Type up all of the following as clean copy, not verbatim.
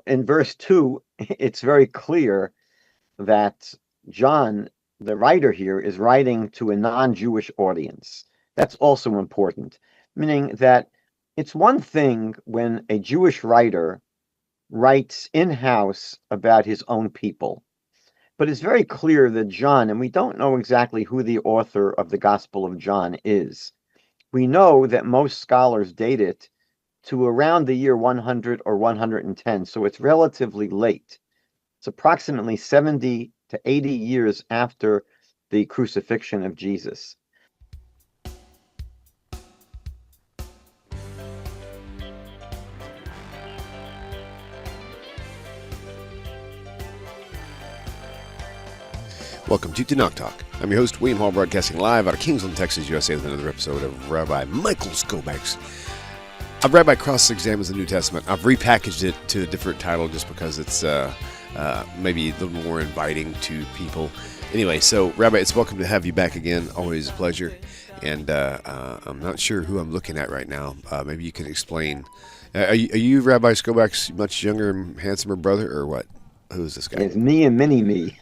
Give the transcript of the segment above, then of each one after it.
in verse 2, it's very clear that John, the writer here, is writing to a non-Jewish audience. That's also important, meaning that it's one thing when a Jewish writer writes in-house about his own people. But it's very clear that John, and we don't know exactly who the author of the Gospel of John is. We know that most scholars date it to around the year 100 or 110, so it's relatively late. It's approximately 70 to 80 years after the crucifixion of Jesus. Welcome to TaNaCh Talk. I'm your host, William Hall, broadcasting live out of Kingsland, Texas, USA, with another episode of Rabbi Michael Skobac's. Rabbi cross-examines the New Testament. I've repackaged it to a different title just because it's maybe a little more inviting to people. Anyway, so Rabbi, it's welcome to have you back again. Always a pleasure. And I'm not sure who I'm looking at right now. Maybe you can explain. Are you Rabbi Skobac's much younger and handsomer brother, or what? Who's this guy? It's me and mini-me.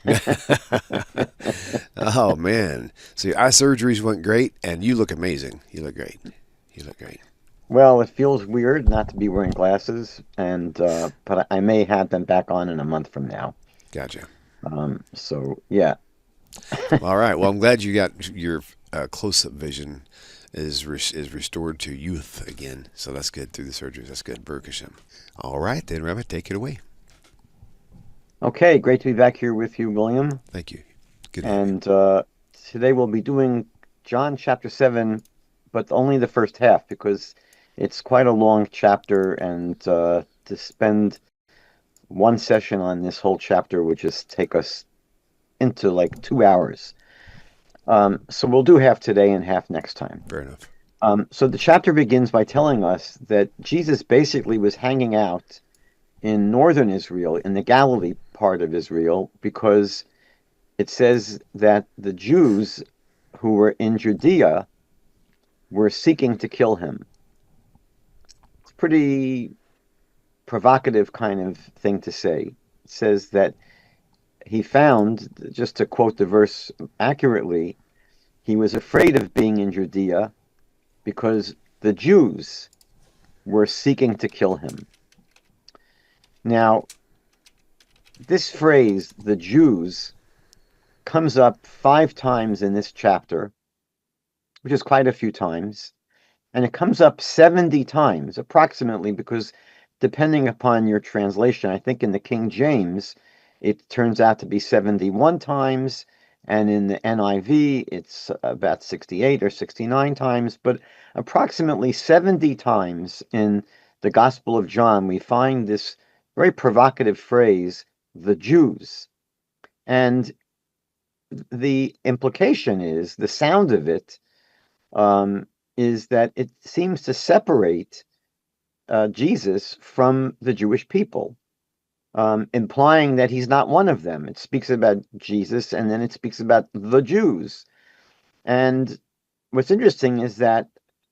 Oh, man. So your eye surgeries went great, and you look amazing. You look great. You look great. Well, it feels weird not to be wearing glasses, and but I may have them back on in a month from now. Gotcha. So, yeah. All right. Well, I'm glad you got your close-up vision is restored to youth again. So that's good through the surgeries. That's good. Baruch Hashem. All right, then, Rabbi, take it away. Okay, great to be back here with you, William. Thank you. Good. And today we'll be doing John chapter 7, but only the first half because it's quite a long chapter, and to spend one session on this whole chapter would just take us into like 2 hours. So we'll do half today and half next time. Fair enough. So the chapter begins by telling us that Jesus basically was hanging out in northern Israel, in the Galilee part of Israel, because it says that the Jews who were in Judea were seeking to kill him. It's a pretty provocative kind of thing to say. It says that he found, just to quote the verse accurately, he was afraid of being in Judea because the Jews were seeking to kill him. Now, this phrase, the Jews, comes up 5 times in this chapter, which is quite a few times, and it comes up 70 times, approximately, because depending upon your translation, I think in the King James, it turns out to be 71 times, and in the NIV, it's about 68 or 69 times, but approximately 70 times in the Gospel of John, we find this very provocative phrase, the Jews. And the implication is, the sound of it, is that it seems to separate Jesus from the Jewish people, implying that he's not one of them. It speaks about Jesus, and then it speaks about the Jews. And what's interesting is that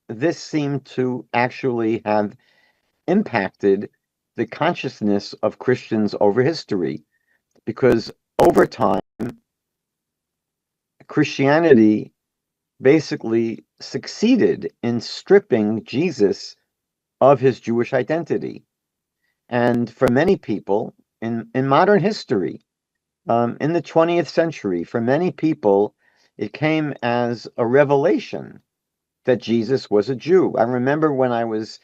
this seemed to actually have impacted the consciousness of Christians over history, because over time, Christianity basically succeeded in stripping Jesus of his Jewish identity. And for many people in modern history, in the 20th century, for many people, it came as a revelation that Jesus was a Jew. I remember when I was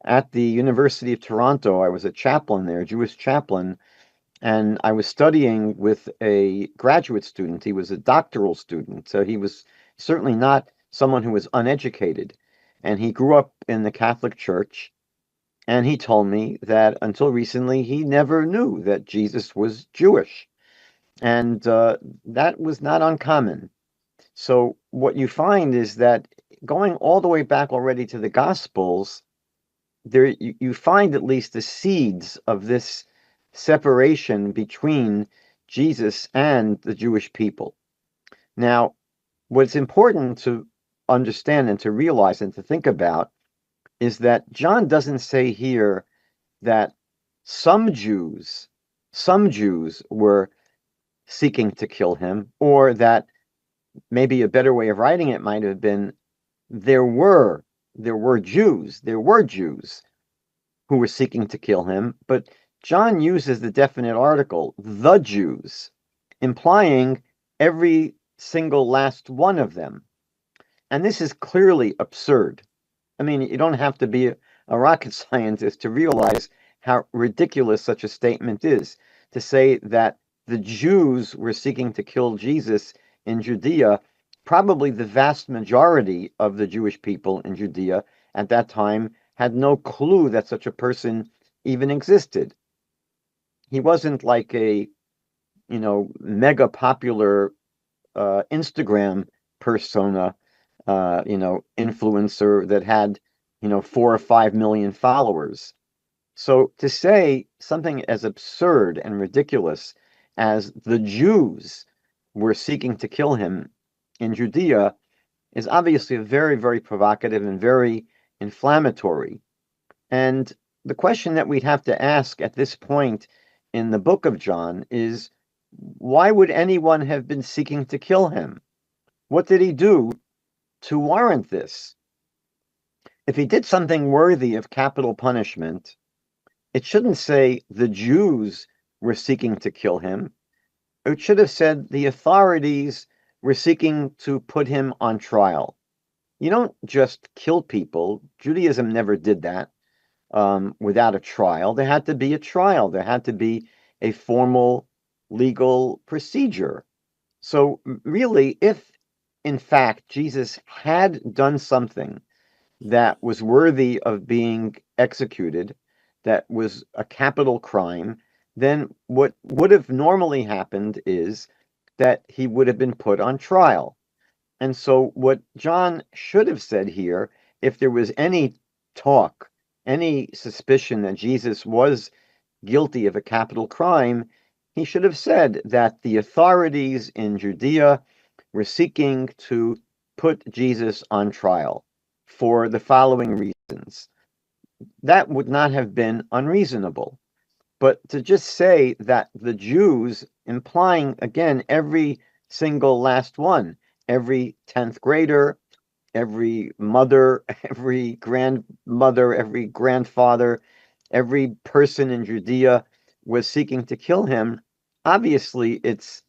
at the University of Toronto, I was a chaplain there, a Jewish chaplain, and I was studying with a graduate student. He was a doctoral student, so he was certainly not someone who was uneducated. And he grew up in the Catholic Church, and he told me that until recently, he never knew that Jesus was Jewish. And that was not uncommon. So what you find is that going all the way back already to the Gospels, there you find at least the seeds of this separation between Jesus and the Jewish people. Now, what's important to understand and to realize and to think about is that John doesn't say here that some Jews, some Jews were seeking to kill him, or that maybe a better way of writing it might have been there were Jews who were seeking to kill him, but John uses the definite article, the Jews, implying every single last one of them. And this is clearly absurd. I mean, you don't have to be a rocket scientist to realize how ridiculous such a statement is. To say that the Jews were seeking to kill Jesus in Judea, probably the vast majority of the Jewish people in Judea at that time had no clue that such a person even existed. He wasn't like a, mega popular Instagram persona, influencer that had, 4 or 5 million followers. So to say something as absurd and ridiculous as the Jews were seeking to kill him in Judea is obviously very, very provocative and very inflammatory. And the question that we'd have to ask at this point in the book of John is, why would anyone have been seeking to kill him? What did he do to warrant this? If he did something worthy of capital punishment, it shouldn't say the Jews were seeking to kill him. It should have said the authorities were seeking to put him on trial. You don't just kill people. Judaism never did that without a trial. There had to be a trial. There had to be a formal legal procedure. So really, if in fact Jesus had done something that was worthy of being executed, that was a capital crime, then what would have normally happened is that he would have been put on trial. And so what John should have said here, if there was any talk, any suspicion that Jesus was guilty of a capital crime, he should have said that the authorities in Judea were seeking to put Jesus on trial for the following reasons. That would not have been unreasonable. But to just say that the Jews, implying again every single last one, every 10th grader, every mother, every grandmother, every grandfather, every person in Judea was seeking to kill him, obviously it's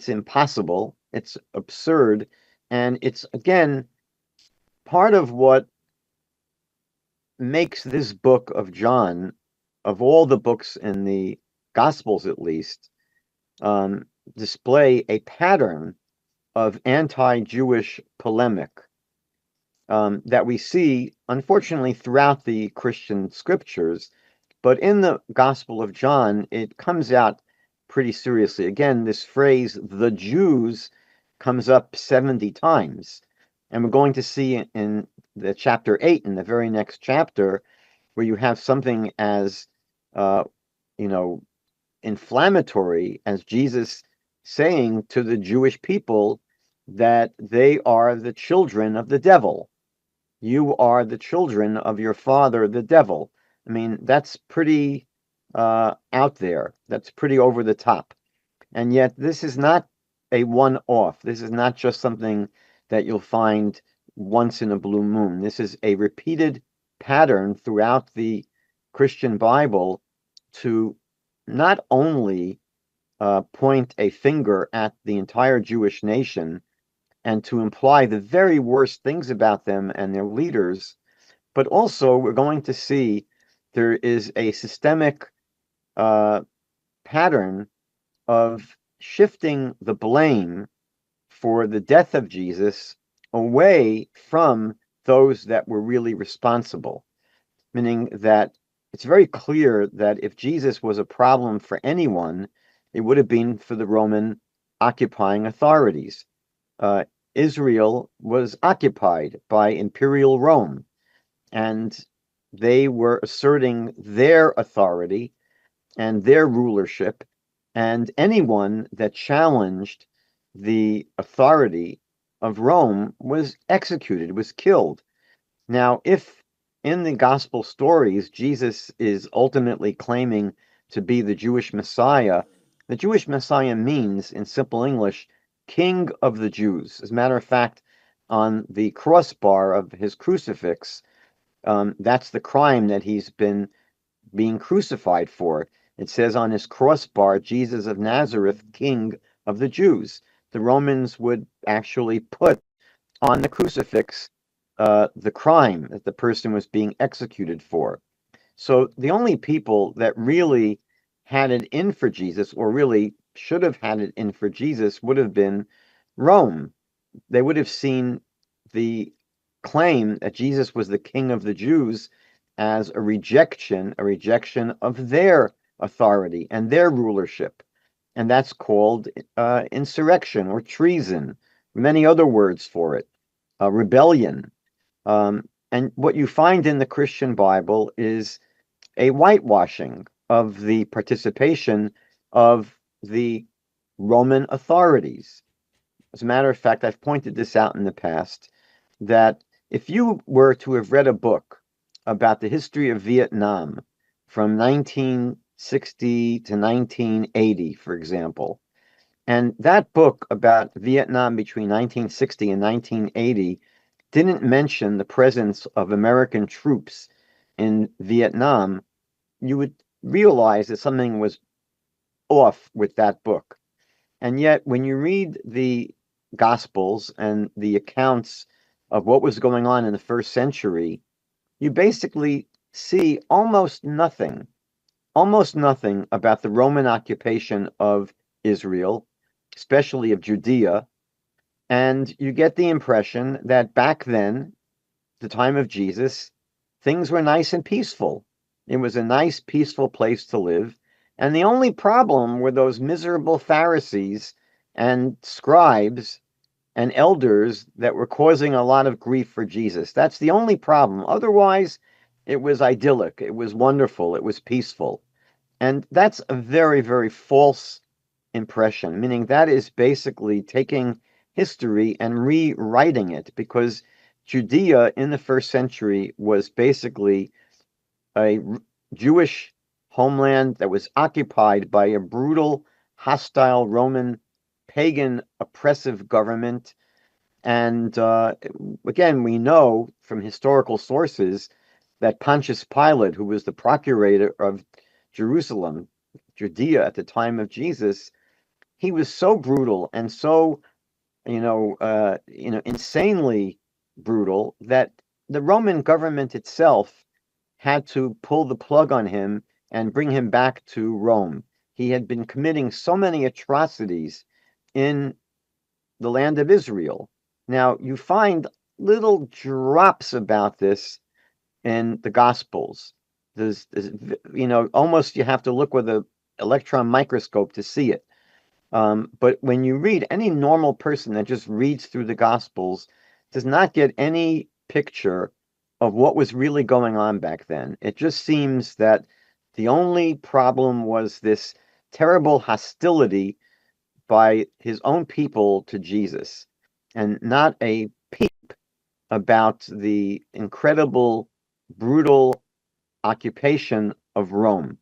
impossible, it's absurd, and it's again part of what makes this book of John, of all the books in the Gospels at least, display a pattern of anti-Jewish polemic that we see, unfortunately, throughout the Christian scriptures. But in the Gospel of John, it comes out pretty seriously. Again, this phrase, the Jews, comes up 70 times. And we're going to see in the chapter 8, in the very next chapter, where you have something as, inflammatory as Jesus saying to the Jewish people that they are the children of the devil. You are the children of your father, the devil. I mean, that's pretty out there. That's pretty over the top. And yet, this is not a one-off. This is not just something that you'll find once in a blue moon. This is a repeated pattern throughout the Christian Bible to not only point a finger at the entire Jewish nation and to imply the very worst things about them and their leaders, but also we're going to see there is a systemic pattern of shifting the blame for the death of Jesus away from those that were really responsible, meaning that it's very clear that if Jesus was a problem for anyone, it would have been for the Roman occupying authorities. Israel was occupied by imperial Rome, and they were asserting their authority and their rulership, and anyone that challenged the authority of Rome was executed, was killed. Now, if in the gospel stories, Jesus is ultimately claiming to be the Jewish Messiah. The Jewish Messiah means, in simple English, King of the Jews. As a matter of fact, on the crossbar of his crucifix, that's the crime that he's been being crucified for. It says on his crossbar, Jesus of Nazareth, King of the Jews. The Romans would actually put on the crucifix the crime that the person was being executed for. So the only people that really had it in for Jesus, or really should have had it in for Jesus, would have been Rome. They would have seen the claim that Jesus was the King of the Jews as a rejection of their authority and their rulership. And that's called insurrection or treason, many other words for it, rebellion. And what you find in the Christian Bible is a whitewashing of the participation of the Roman authorities. As a matter of fact, I've pointed this out in the past, that if you were to have read a book about the history of Vietnam from 1960 to 1980, for example, and that book about Vietnam between 1960 and 1980 didn't mention the presence of American troops in Vietnam, you would realize that something was off with that book. And yet, when you read the Gospels and the accounts of what was going on in the first century, you basically see almost nothing about the Roman occupation of Israel, especially of Judea. And you get the impression that back then, the time of Jesus, things were nice and peaceful. It was a nice, peaceful place to live. And the only problem were those miserable Pharisees and scribes and elders that were causing a lot of grief for Jesus. That's the only problem. Otherwise, it was idyllic, it was wonderful, it was peaceful. And that's a very, very false impression, meaning that is basically taking history and rewriting it, because Judea in the first century was basically a Jewish homeland that was occupied by a brutal, hostile Roman, pagan, oppressive government. And again, we know from historical sources that Pontius Pilate, who was the procurator of Jerusalem, Judea at the time of Jesus, he was so brutal and so, insanely brutal that the Roman government itself had to pull the plug on him and bring him back to Rome. He had been committing so many atrocities in the land of Israel. Now, you find little drops about this in the Gospels. There's almost you have to look with an electron microscope to see it. But when you read, any normal person that just reads through the Gospels does not get any picture of what was really going on back then. It just seems that the only problem was this terrible hostility by his own people to Jesus, and not a peep about the incredible, brutal occupation of Rome.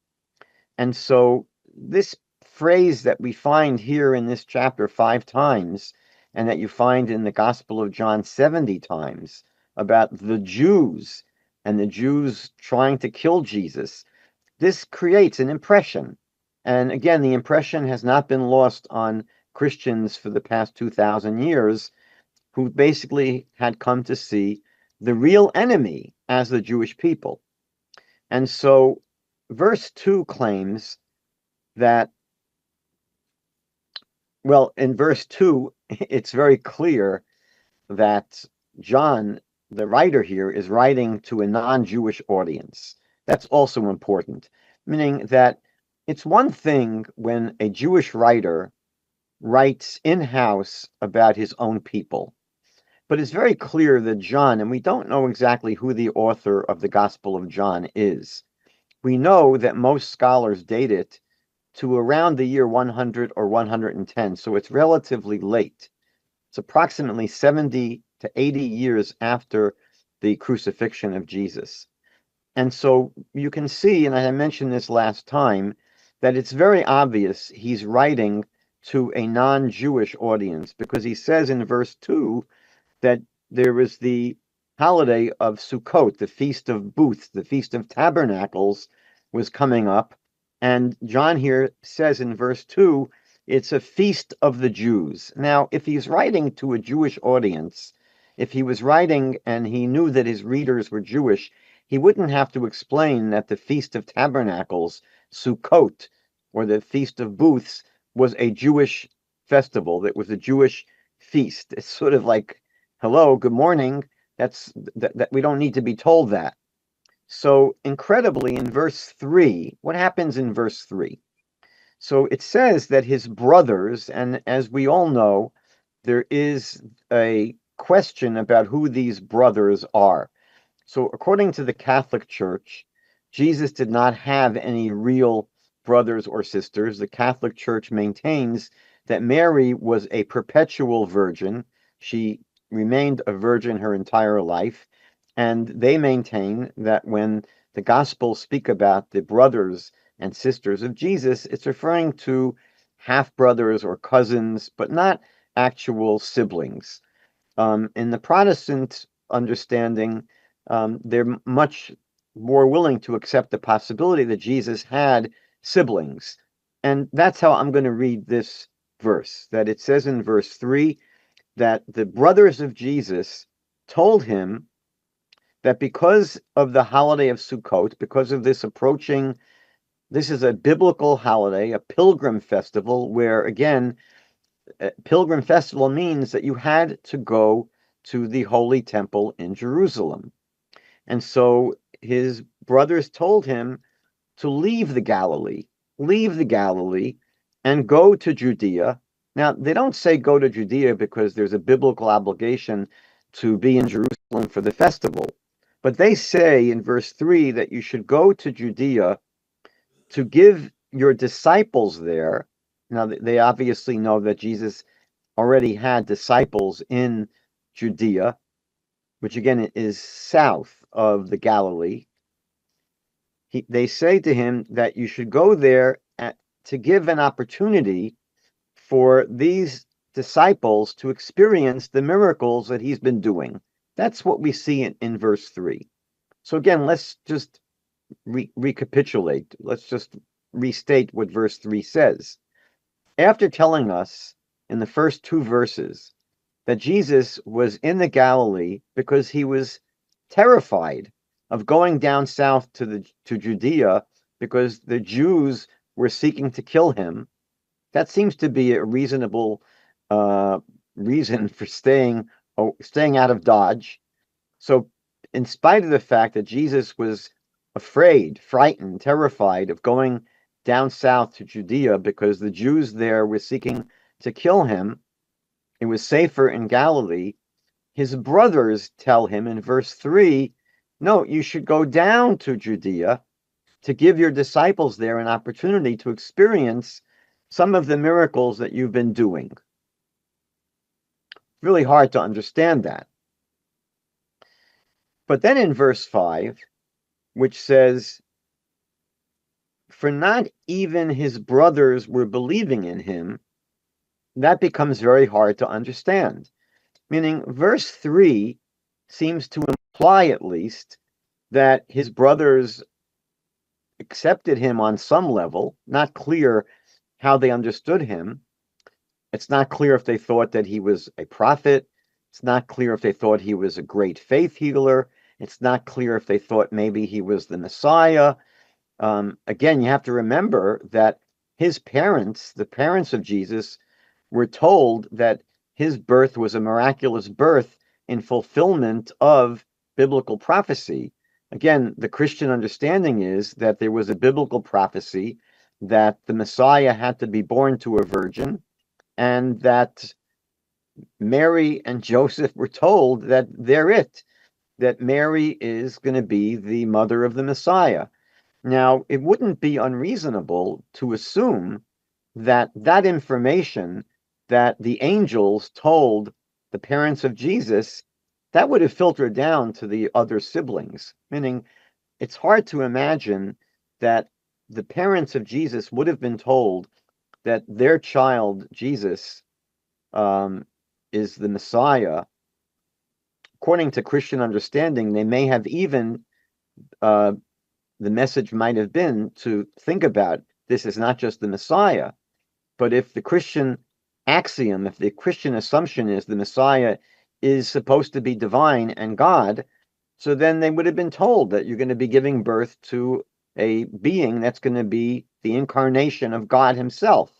And so this phrase that we find here in this chapter 5 times, and that you find in the Gospel of John 70 times, about the Jews and the Jews trying to kill Jesus, this creates an impression. And again, the impression has not been lost on Christians for the past 2,000 years, who basically had come to see the real enemy as the Jewish people. And so verse 2 claims that, well, in verse 2, it's very clear that John, the writer here, is writing to a non-Jewish audience. That's also important, meaning that it's one thing when a Jewish writer writes in-house about his own people. But it's very clear that John, and we don't know exactly who the author of the Gospel of John is. We know that most scholars date it to around the year 100 or 110, so it's relatively late. It's approximately 70 to 80 years after the crucifixion of Jesus. And so you can see, and I mentioned this last time, that it's very obvious he's writing to a non-Jewish audience, because he says in verse 2 that there was the holiday of Sukkot, the Feast of Booths, the Feast of Tabernacles was coming up. And John here says in verse 2, it's a feast of the Jews. Now, if he's writing to a Jewish audience, if he was writing and he knew that his readers were Jewish, he wouldn't have to explain that the Feast of Tabernacles, Sukkot, or the Feast of Booths, was a Jewish festival, that was a Jewish feast. It's sort of like, hello, good morning. That we don't need to be told that. So incredibly, in verse 3, what happens in verse 3? So it says that his brothers, and as we all know, there is a question about who these brothers are. So according to the Catholic Church, Jesus did not have any real brothers or sisters. The Catholic Church maintains that Mary was a perpetual virgin. She remained a virgin her entire life. And they maintain that when the Gospels speak about the brothers and sisters of Jesus, it's referring to half brothers or cousins, but not actual siblings. In the Protestant understanding, they're much more willing to accept the possibility that Jesus had siblings. And that's how I'm going to read this verse, that it says in verse 3 that the brothers of Jesus told him that because of the holiday of Sukkot, because of this approaching, this is a biblical holiday, a pilgrim festival, where again, pilgrim festival means that you had to go to the Holy Temple in Jerusalem. And so his brothers told him to leave the Galilee, and go to Judea. Now, they don't say go to Judea because there's a biblical obligation to be in Jerusalem for the festival. But they say in verse 3 that you should go to Judea to give your disciples there. Now, they obviously know that Jesus already had disciples in Judea, which again is south of the Galilee. They say to him that you should go there to give an opportunity for these disciples to experience the miracles that he's been doing. That's what we see in verse 3. So again, let's just recapitulate. Let's just restate what verse 3 says. After telling us in the first two verses that Jesus was in the Galilee because he was terrified of going down south to Judea because the Jews were seeking to kill him, that seems to be a reasonable reason for staying out of Dodge. So in spite of the fact that Jesus was afraid, frightened, terrified of going down south to Judea because the Jews there were seeking to kill him, it was safer in Galilee. His brothers tell him in verse 3, no, you should go down to Judea to give your disciples there an opportunity to experience some of the miracles that you've been doing. Really hard to understand that. But then in verse 5, which says, for not even his brothers were believing in him, that becomes very hard to understand. Meaning, verse 3 seems to imply, at least, that his brothers accepted him on some level. Not clear how they understood him. It's not clear if they thought that he was a prophet. It's not clear if they thought he was a great faith healer. It's not clear if they thought maybe he was the Messiah. Again, you have to remember that his parents, the parents of Jesus, were told that his birth was a miraculous birth in fulfillment of biblical prophecy. Again, the Christian understanding is that there was a biblical prophecy that the Messiah had to be born to a virgin, and that Mary and Joseph were told that they're it, that Mary is going to be the mother of the Messiah. Now, it wouldn't be unreasonable to assume that that information that the angels told the parents of Jesus that would have filtered down to the other siblings, meaning it's hard to imagine that the parents of Jesus would have been told that their child, Jesus, is the Messiah. According to Christian understanding, they may have even, the message might have been to think about this is not just the Messiah, but if the Christian axiom, if the Christian assumption is the Messiah is supposed to be divine and God, so then they would have been told that you're going to be giving birth to a being that's going to be the incarnation of God himself.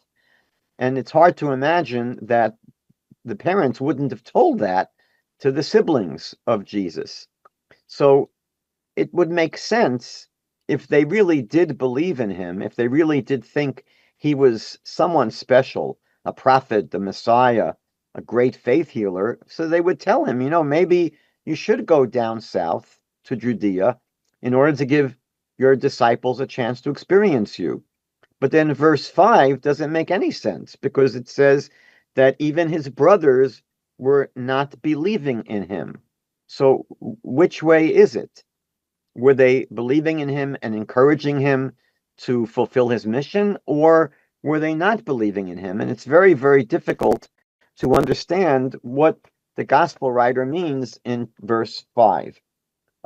And it's hard to imagine that the parents wouldn't have told that to the siblings of Jesus. So it would make sense if they really did believe in him, if they really did think he was someone special, a prophet, the Messiah, a great faith healer. So they would tell him, maybe you should go down south to Judea in order to give your disciples a chance to experience you. But then verse 5 doesn't make any sense because it says that even his brothers were not believing in him. So which way is it? Were they believing in him and encouraging him to fulfill his mission, or were they not believing in him? And it's very, very difficult to understand what the gospel writer means in verse 5.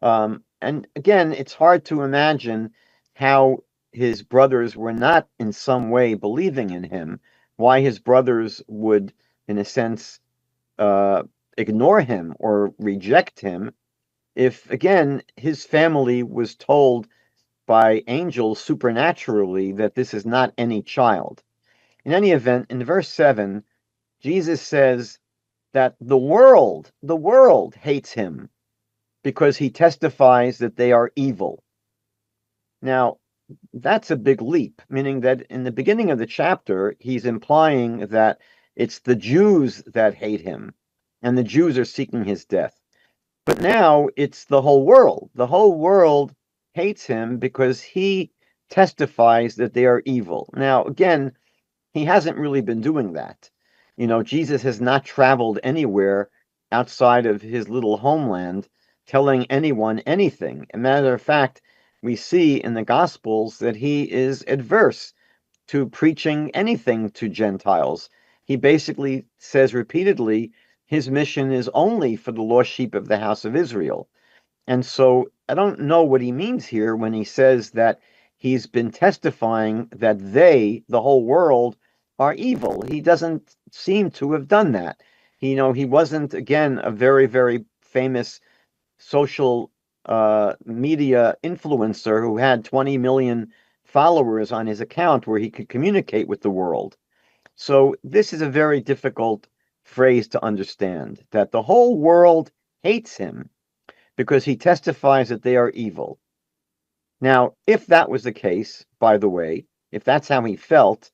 And again, it's hard to imagine how his brothers were not in some way believing in him, why his brothers would, in a sense, ignore him or reject him if, again, his family was told by angels supernaturally that this is not any child. In any event, in verse 7, Jesus says that the world hates him because he testifies that they are evil. Now, that's a big leap, meaning that in the beginning of the chapter, he's implying that it's the Jews that hate him, and the Jews are seeking his death. But now it's the whole world. The whole world hates him because he testifies that they are evil. Now, again, he hasn't really been doing that. Jesus has not traveled anywhere outside of his little homeland telling anyone anything. As a matter of fact, we see in the Gospels that he is adverse to preaching anything to Gentiles. He basically says repeatedly his mission is only for the lost sheep of the house of Israel. And so I don't know what he means here when he says that he's been testifying that they, the whole world, are evil. He doesn't seem to have done that. He wasn't, again, a very, very famous social media influencer who had 20 million followers on his account where he could communicate with the world. So this is a very difficult phrase to understand, that the whole world hates him because he testifies that they are evil. Now, if that was the case, by the way, if that's how he felt,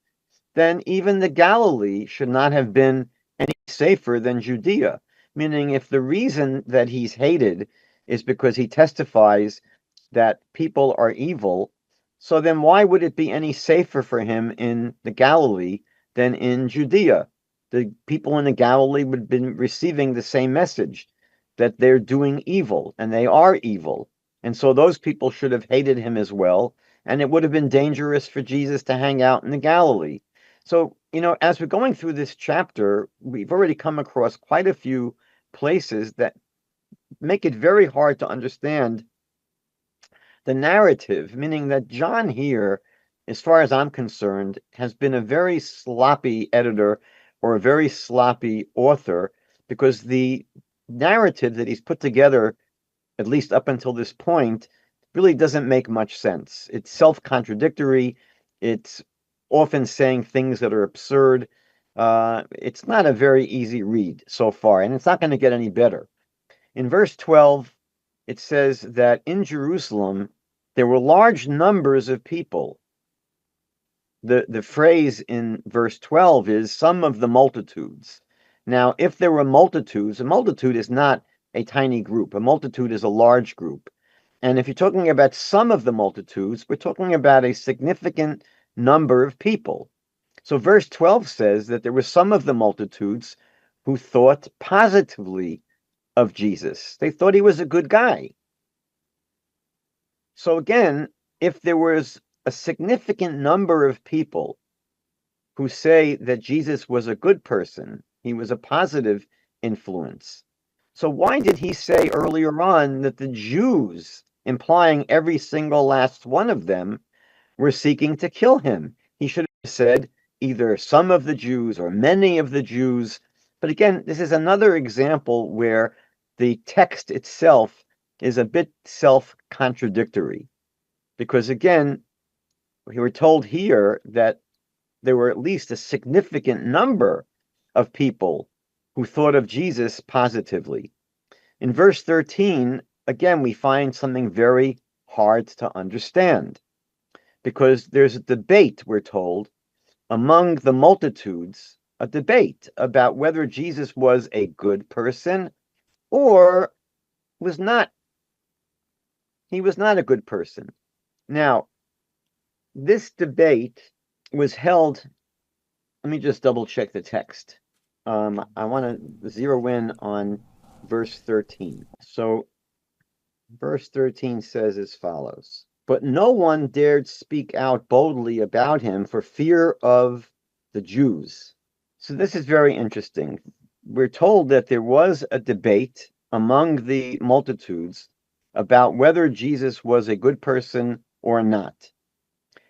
then even the Galilee should not have been any safer than Judea. Meaning, if the reason that he's hated is because he testifies that people are evil, so then why would it be any safer for him in the Galilee than in Judea? The people in the Galilee would have been receiving the same message, that they're doing evil, and they are evil. And so those people should have hated him as well, and it would have been dangerous for Jesus to hang out in the Galilee. So, as we're going through this chapter, we've already come across quite a few places that make it very hard to understand the narrative, meaning that John here, as far as I'm concerned, has been a very sloppy editor or a very sloppy author, because the narrative that he's put together, at least up until this point, really doesn't make much sense. It's self-contradictory. It's often saying things that are absurd. It's not a very easy read so far, and it's not going to get any better. In verse 12, it says that in Jerusalem, there were large numbers of people. The phrase in verse 12 is some of the multitudes. Now, if there were multitudes, a multitude is not a tiny group. A multitude is a large group. And if you're talking about some of the multitudes, we're talking about a significant number of people. So verse 12 says that there were some of the multitudes who thought positively of Jesus. They thought he was a good guy. So again, if there was a significant number of people who say that Jesus was a good person, he was a positive influence, so why did he say earlier on that the Jews, implying every single last one of them, were seeking to kill him? He should have said either some of the Jews or many of the Jews. But again, this is another example where the text itself is a bit self-contradictory. Because again, we were told here that there were at least a significant number of people who thought of Jesus positively. In verse 13, again, we find something very hard to understand, because there's a debate, we're told, among the multitudes, a debate about whether Jesus was a good person or was not. He was not a good person. Now, this debate was held. Let me just double check the text. I want to zero in on verse 13. So, verse 13 says as follows: But no one dared speak out boldly about him for fear of the Jews. So, this is very interesting. We're told that there was a debate among the multitudes about whether Jesus was a good person or not.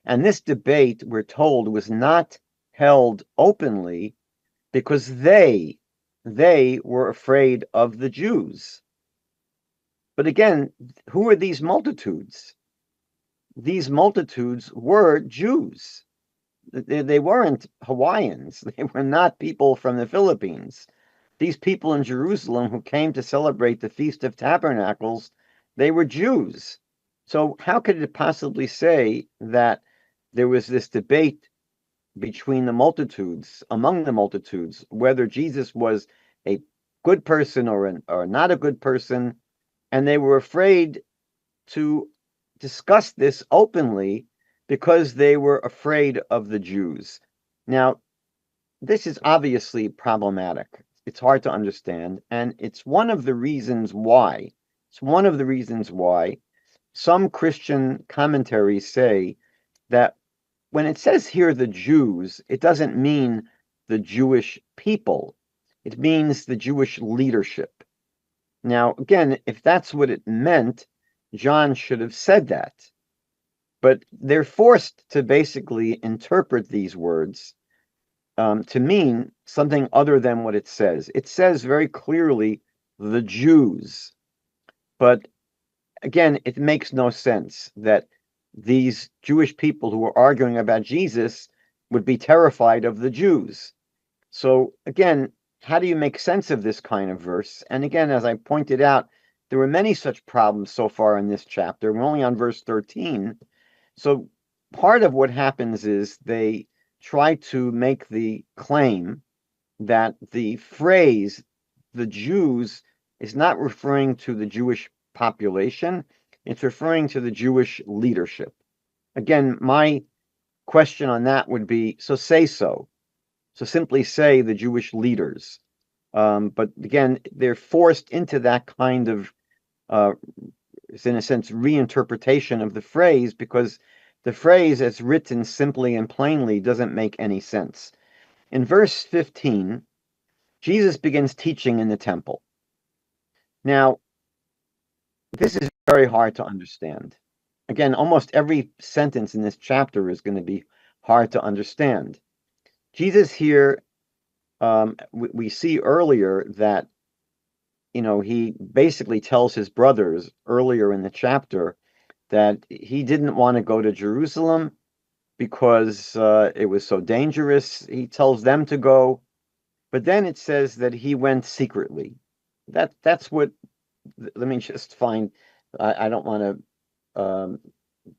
And this debate, we're told, was not held openly because they were afraid of the Jews. But again, who are these multitudes? These multitudes were Jews. They weren't Hawaiians. They were not people from the Philippines. These people in Jerusalem who came to celebrate the Feast of Tabernacles, they were Jews. So how could it possibly say that there was this debate between the multitudes, among the multitudes, whether Jesus was a good person or not a good person, and they were afraid to discuss this openly because they were afraid of the Jews? Now, this is obviously problematic. It's hard to understand, and it's one of the reasons why. Some Christian commentaries say that when it says here the Jews, it doesn't mean the Jewish people. It means the Jewish leadership. Now, again, if that's what it meant, John should have said that. But they're forced to basically interpret these words to mean something other than what it says. It says very clearly the Jews. But again, it makes no sense that these Jewish people who were arguing about Jesus would be terrified of the Jews. So again, how do you make sense of this kind of verse? And again, as I pointed out, there were many such problems so far in this chapter. We're only on verse 13. So part of what happens is they try to make the claim that the phrase, the Jews, is not referring to the Jewish population. It's referring to the Jewish leadership. Again, my question on that would be, so say so. So simply say the Jewish leaders. But again, they're forced into that kind of, in a sense, reinterpretation of the phrase, because the phrase as written simply and plainly doesn't make any sense. In verse 15, Jesus begins teaching in the temple. Now, this is very hard to understand. Again, almost every sentence in this chapter is going to be hard to understand. Jesus here, we see earlier that, he basically tells his brothers earlier in the chapter that he didn't want to go to Jerusalem because it was so dangerous. He tells them to go, but then it says that he went secretly. That's what. Let me just find. I don't want to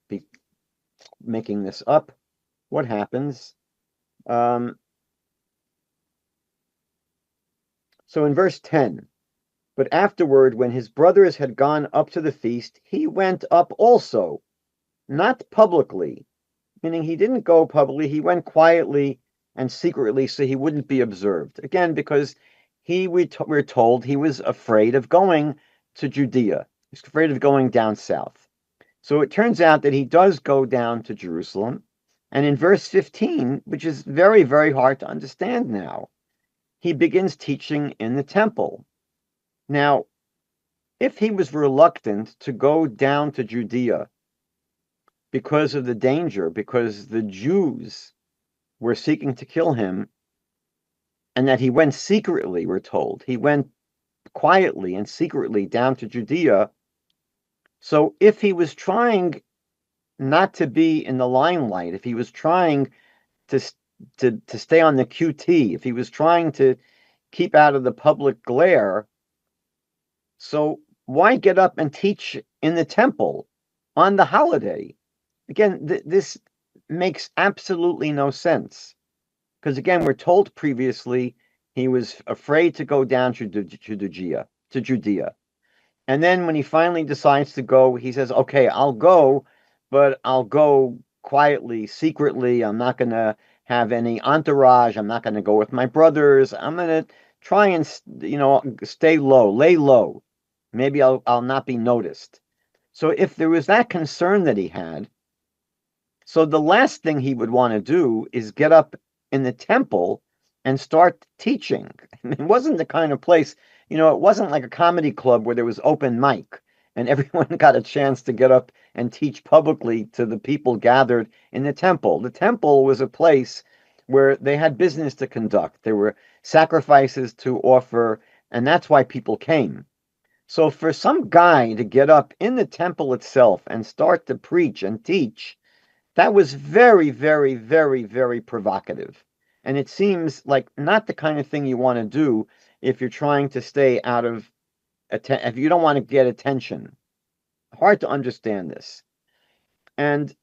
be making this up. What happens? So in verse 10, but afterward, when his brothers had gone up to the feast, he went up also, not publicly, meaning he didn't go publicly, he went quietly and secretly so he wouldn't be observed. Again, because we're told he was afraid of going to Judea. He's afraid of going down south. So it turns out that he does go down to Jerusalem. And in verse 15, which is very, very hard to understand now, he begins teaching in the temple. Now, if he was reluctant to go down to Judea because of the danger, because the Jews were seeking to kill him, and that he went secretly, we're told. He went quietly and secretly down to Judea. So if he was trying not to be in the limelight, if he was trying to stay on the QT, if he was trying to keep out of the public glare, so why get up and teach in the temple on the holiday? Again, this makes absolutely no sense. Because again, we're told previously he was afraid to go down to Judea. And then when he finally decides to go, he says, okay, I'll go, but I'll go quietly, secretly. I'm not going to have any entourage. I'm not going to go with my brothers. I'm going to try and, stay low, lay low. Maybe I'll not be noticed. So if there was that concern that he had, so the last thing he would want to do is get up in the temple and start teaching. It wasn't the kind of place, it wasn't like a comedy club where there was open mic and everyone got a chance to get up and teach publicly to the people gathered in the temple. The temple was a place where they had business to conduct. There were sacrifices to offer, and that's why people came. So for some guy to get up in the temple itself and start to preach and teach, that was very, very, very, very provocative. And it seems like not the kind of thing you want to do if you're trying to stay out of, if you don't want to get attention. Hard to understand this. And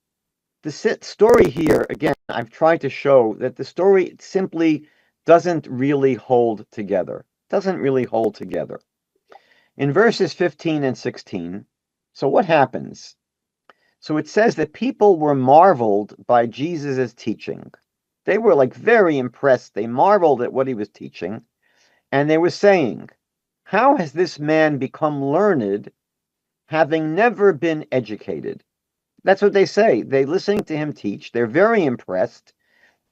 the story here, again, I've tried to show that the story simply doesn't really hold together. Doesn't really hold together. In verses 15 and 16, so what happens? So it says that people were marveled by Jesus' teaching. They were like very impressed. They marveled at what he was teaching. And they were saying, how has this man become learned, having never been educated? That's what they say. They're listening to him teach. They're very impressed.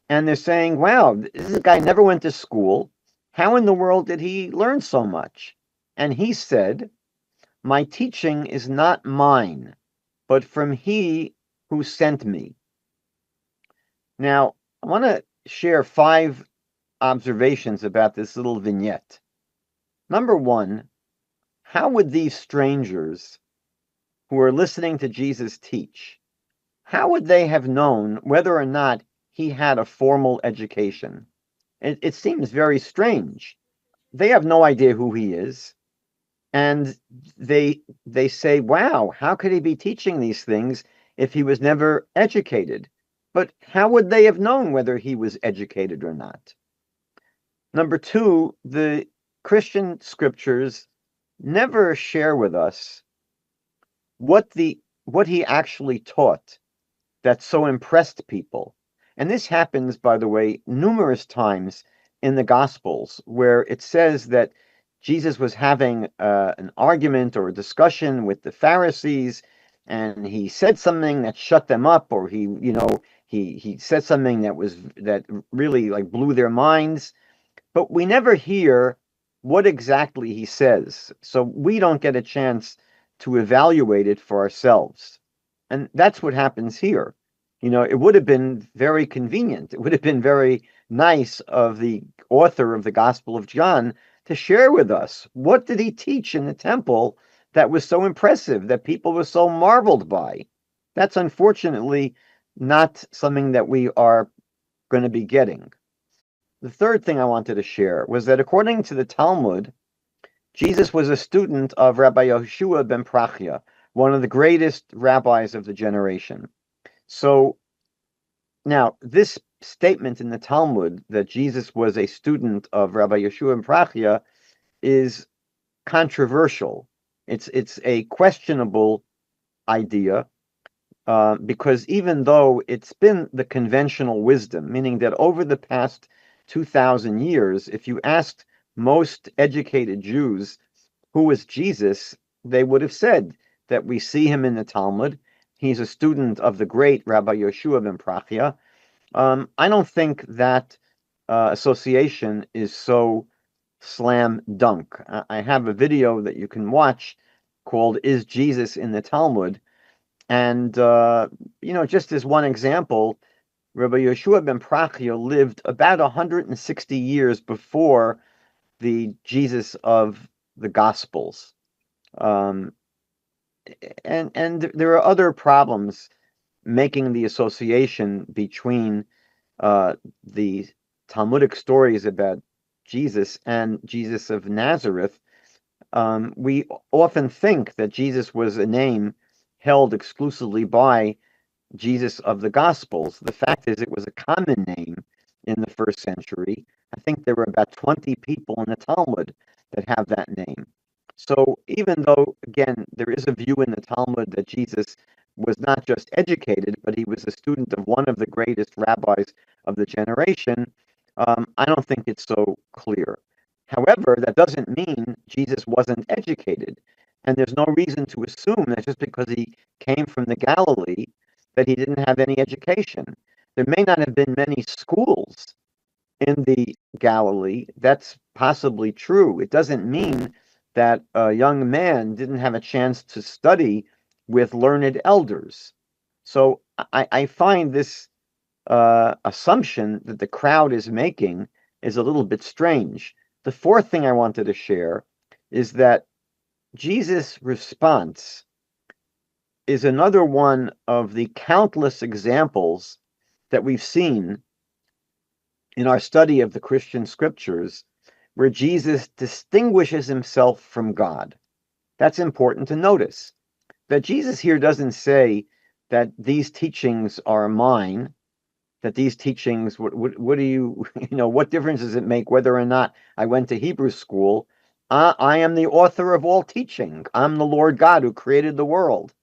And they're saying, wow, this guy never went to school. How in the world did he learn so much? And he said, my teaching is not mine, but from he who sent me. Now, I want to share 5 observations about this little vignette. Number 1, how would these strangers who are listening to Jesus teach, how would they have known whether or not he had a formal education? It seems very strange. They have no idea who he is. And they say, wow, how could he be teaching these things if he was never educated? But how would they have known whether he was educated or not? Number 2, the Christian scriptures never share with us what he actually taught that so impressed people. And this happens, by the way, numerous times in the Gospels, where it says that Jesus was having an argument or a discussion with the Pharisees, and he said something that shut them up, or he said something that really like blew their minds. But we never hear what exactly he says, so we don't get a chance to evaluate it for ourselves. And that's what happens here. It would have been very convenient. It would have been very nice of the author of the Gospel of John to share with us what did he teach in the temple that was so impressive, that people were so marveled by. That's unfortunately not something that we are going to be getting. The third thing I wanted to share was that according to the Talmud, Jesus was a student of Rabbi Yehoshua ben Prachia, one of the greatest rabbis of the generation. So now this statement in the Talmud that Jesus was a student of Rabbi Yehoshua ben Prachia is controversial. It's a questionable idea because even though it's been the conventional wisdom, meaning that over the past 2,000 years, if you asked most educated Jews, who was Jesus, they would have said that we see him in the Talmud. He's a student of the great Rabbi Yeshua ben Prachia. I don't think that association is so slam dunk. I have a video that you can watch called "Is Jesus in the Talmud?" And just as one example, Rabbi Yeshua ben Prachia lived about 160 years before the Jesus of the Gospels. Um, and there are other problems making the association between the Talmudic stories about Jesus and Jesus of Nazareth. We often think that Jesus was a name held exclusively by Jesus of the Gospels. The fact is, it was a common name in the first century. I think there were about 20 people in the Talmud that have that name. So even though, again, there is a view in the Talmud that Jesus was not just educated, but he was a student of one of the greatest rabbis of the generation, I don't think it's so clear. However, that doesn't mean Jesus wasn't educated. And there's no reason to assume that just because he came from the Galilee, that he didn't have any education. There may not have been many schools in the Galilee. That's possibly true. It doesn't mean that a young man didn't have a chance to study with learned elders. So I find this assumption that the crowd is making is a little bit strange. The fourth thing I wanted to share is that Jesus' response is another one of the countless examples that we've seen in our study of the Christian scriptures where Jesus distinguishes himself from God. That's important to notice. That Jesus here doesn't say that these teachings are mine, that these teachings, what do you, what difference does it make whether or not I went to Hebrew school? I am the author of all teaching. I'm the Lord God who created the world.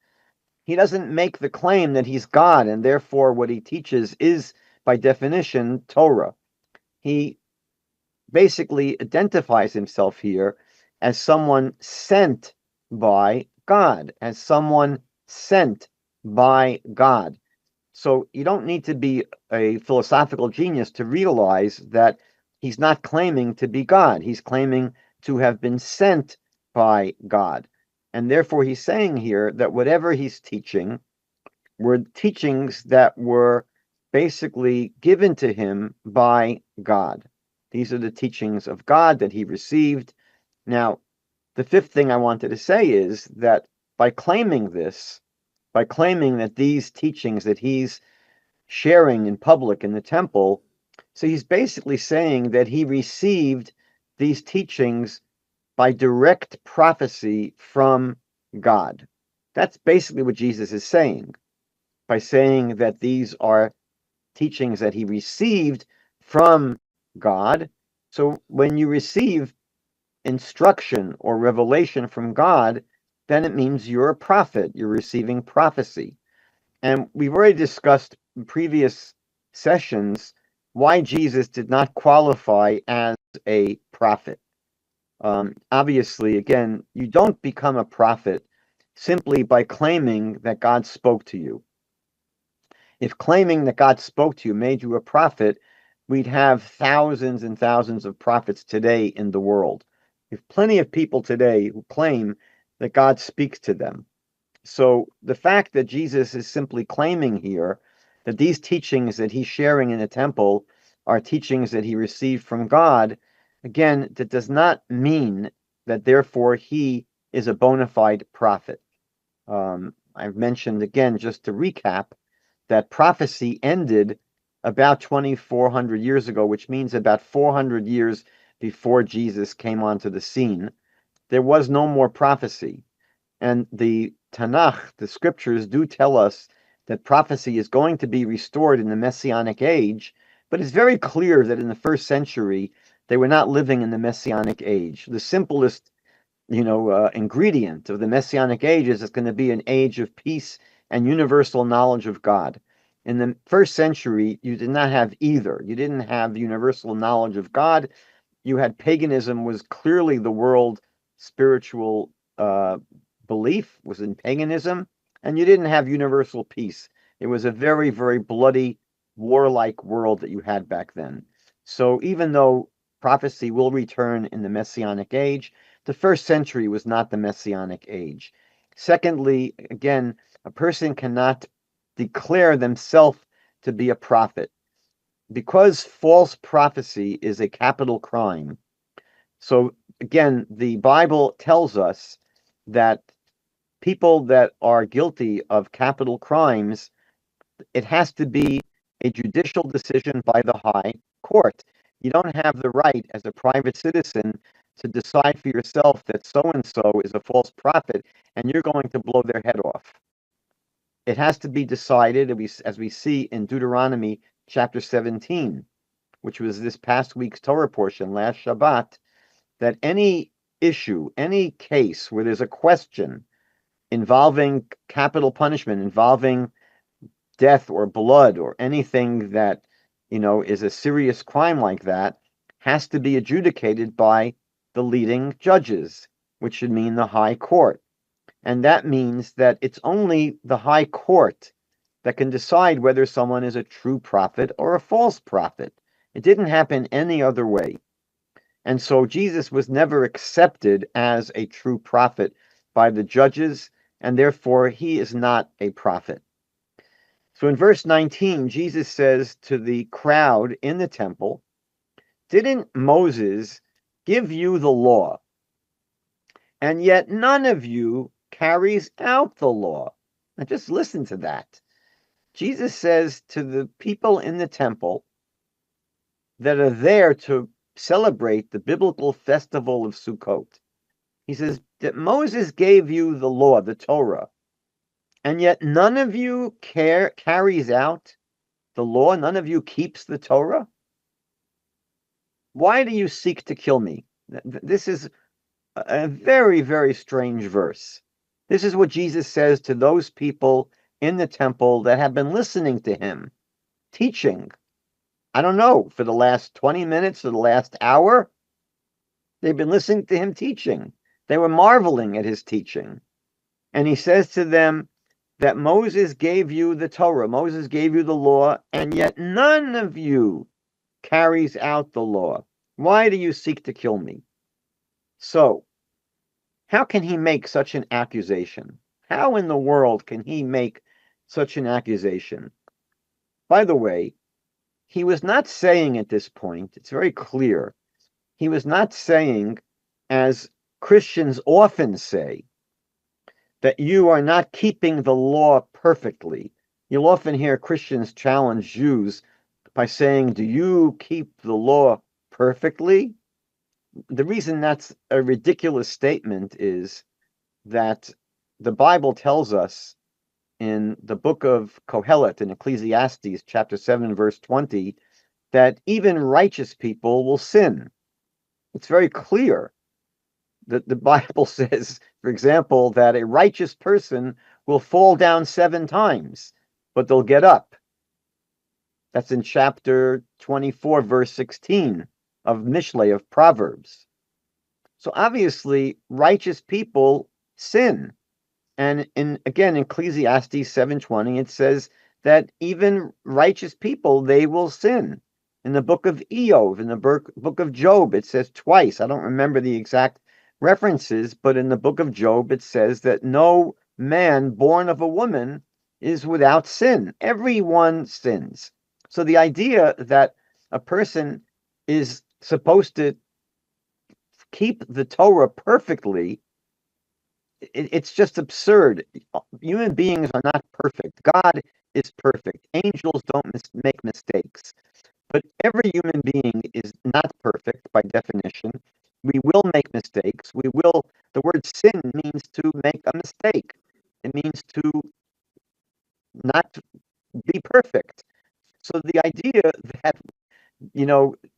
He doesn't make the claim that he's God and therefore what he teaches is, by definition, Torah. He basically identifies himself here as someone sent by God, as someone sent by God. So you don't need to be a philosophical genius to realize that he's not claiming to be God. He's claiming to have been sent by God. And therefore, he's saying here that whatever he's teaching were teachings that were basically given to him by God. These are the teachings of God that he received. Now, the fifth thing I wanted to say is that by claiming this, by claiming that these teachings that he's sharing in public in the temple, so he's basically saying that he received these teachings by direct prophecy from God. That's basically what Jesus is saying by saying that these are teachings that he received from God. So when you receive instruction or revelation from God, then it means you're a prophet. You're receiving prophecy. And we've already discussed in previous sessions why Jesus did not qualify as a prophet. Obviously, again, you don't become a prophet simply by claiming that God spoke to you. If claiming that God spoke to you made you a prophet, we'd have thousands and thousands of prophets today in the world. We have plenty of people today who claim that God speaks to them. So the fact that Jesus is simply claiming here that these teachings that he's sharing in the temple are teachings that he received from God, again, that does not mean that therefore he is a bona fide prophet. I've mentioned again, just to recap, that prophecy ended about 2,400 years ago, which means about 400 years before Jesus came onto the scene. There was no more prophecy. And the TaNaCh, the scriptures, do tell us that prophecy is going to be restored in the Messianic age, but it's very clear that in the first century, they were not living in the Messianic age. The simplest, ingredient of the Messianic age is it's going to be an age of peace and universal knowledge of God. In the first century, you did not have either. You didn't have universal knowledge of God, you had paganism was clearly the world spiritual belief was in paganism, and you didn't have universal peace. It was a very, very bloody, warlike world that you had back then. So even though prophecy will return in the Messianic age, the first century was not the Messianic age. Secondly, again, a person cannot declare themselves to be a prophet because false prophecy is a capital crime. So again, the Bible tells us that people that are guilty of capital crimes, it has to be a judicial decision by the high court. You don't have the right as a private citizen to decide for yourself that so-and-so is a false prophet and you're going to blow their head off. It has to be decided, as we see in Deuteronomy chapter 17, which was this past week's Torah portion, last Shabbat, that any issue, any case where there's a question involving capital punishment, involving death or blood or anything that, is a serious crime like that, has to be adjudicated by the leading judges, which should mean the high court. And that means that it's only the high court that can decide whether someone is a true prophet or a false prophet. It didn't happen any other way. And so Jesus was never accepted as a true prophet by the judges, and therefore he is not a prophet. So in verse 19, Jesus says to the crowd in the temple, "Didn't Moses give you the law? And yet none of you carries out the law." Now just listen to that. Jesus says to the people in the temple that are there to celebrate the biblical festival of Sukkot, he says that Moses gave you the law, the Torah, and yet none of you carries out the law, none of you keeps the Torah. Why do you seek to kill me? This is a very, very strange verse. This is what Jesus says to those people in the temple that have been listening to him teaching. I don't know, for the last 20 minutes or the last hour, they've been listening to him teaching. They were marveling at his teaching. And he says to them that Moses gave you the Torah, Moses gave you the law, and yet none of you carries out the law. Why do you seek to kill me? So, how can he make such an accusation? How in the world can he make such an accusation? By the way, he was not saying at this point, it's very clear, he was not saying, as Christians often say, that you are not keeping the law perfectly. You'll often hear Christians challenge Jews by saying, "Do you keep the law perfectly?" The reason that's a ridiculous statement is that the Bible tells us in the book of Kohelet in Ecclesiastes, chapter 7, verse 20, that even righteous people will sin. It's very clear that the Bible says, for example, that a righteous person will fall down 7 times, but they'll get up. That's in chapter 24, verse 16 of Mishlei, of Proverbs. So obviously, righteous people sin. And again, in Ecclesiastes 7:20, it says that even righteous people, they will sin. In the book of Eov, in the book of Job, it says twice. I don't remember the exact references, but in the book of Job, it says that no man born of a woman is without sin. Everyone sins. So the idea that a person is supposed to keep the Torah perfectly, it's just absurd. Human beings are not perfect. God is perfect. Angels don't make mistakes. But every human being is not perfect by definition. We will make mistakes. The word sin means to make a mistake. It means to not be perfect. So the idea that,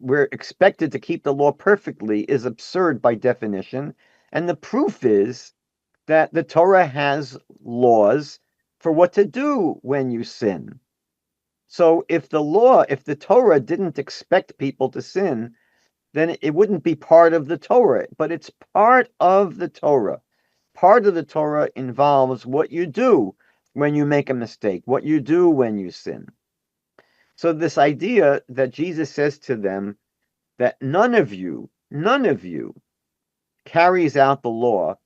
we're expected to keep the law perfectly is absurd by definition. And the proof is that the Torah has laws for what to do when you sin. So if the Torah didn't expect people to sin, then it wouldn't be part of the Torah, but it's part of the Torah. Part of the Torah involves what you do when you make a mistake, what you do when you sin. So this idea that Jesus says to them that none of you carries out the law,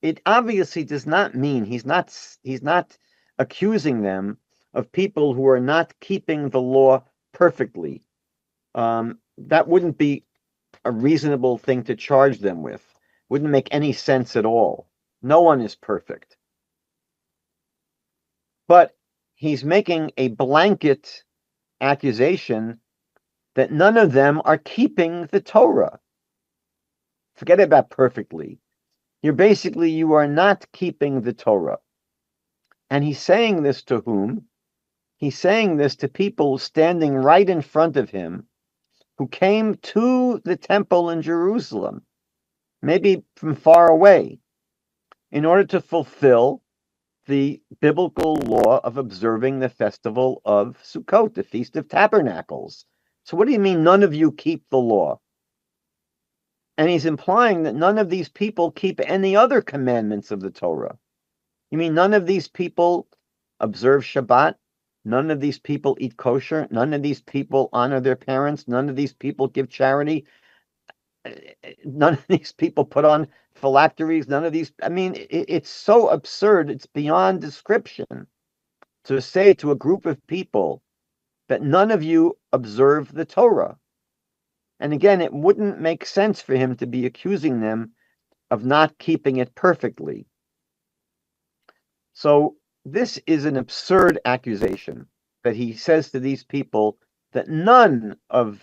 it obviously does not mean he's not accusing them of people who are not keeping the law perfectly. That wouldn't be a reasonable thing to charge them with. Wouldn't make any sense at all. No one is perfect. But he's making a blanket accusation that none of them are keeping the Torah. Forget about perfectly. You are not keeping the Torah. And he's saying this to whom? He's saying this to people standing right in front of him who came to the temple in Jerusalem, maybe from far away, in order to fulfill the biblical law of observing the festival of Sukkot, the Feast of Tabernacles. So what do you mean none of you keep the law? And he's implying that none of these people keep any other commandments of the Torah. You mean none of these people observe Shabbat? None of these people eat kosher? None of these people honor their parents? None of these people give charity? None of these people put on phylacteries? None of these, it's so absurd, it's beyond description to say to a group of people that none of you observe the Torah. And again, it wouldn't make sense for him to be accusing them of not keeping it perfectly. So this is an absurd accusation that he says to these people that none of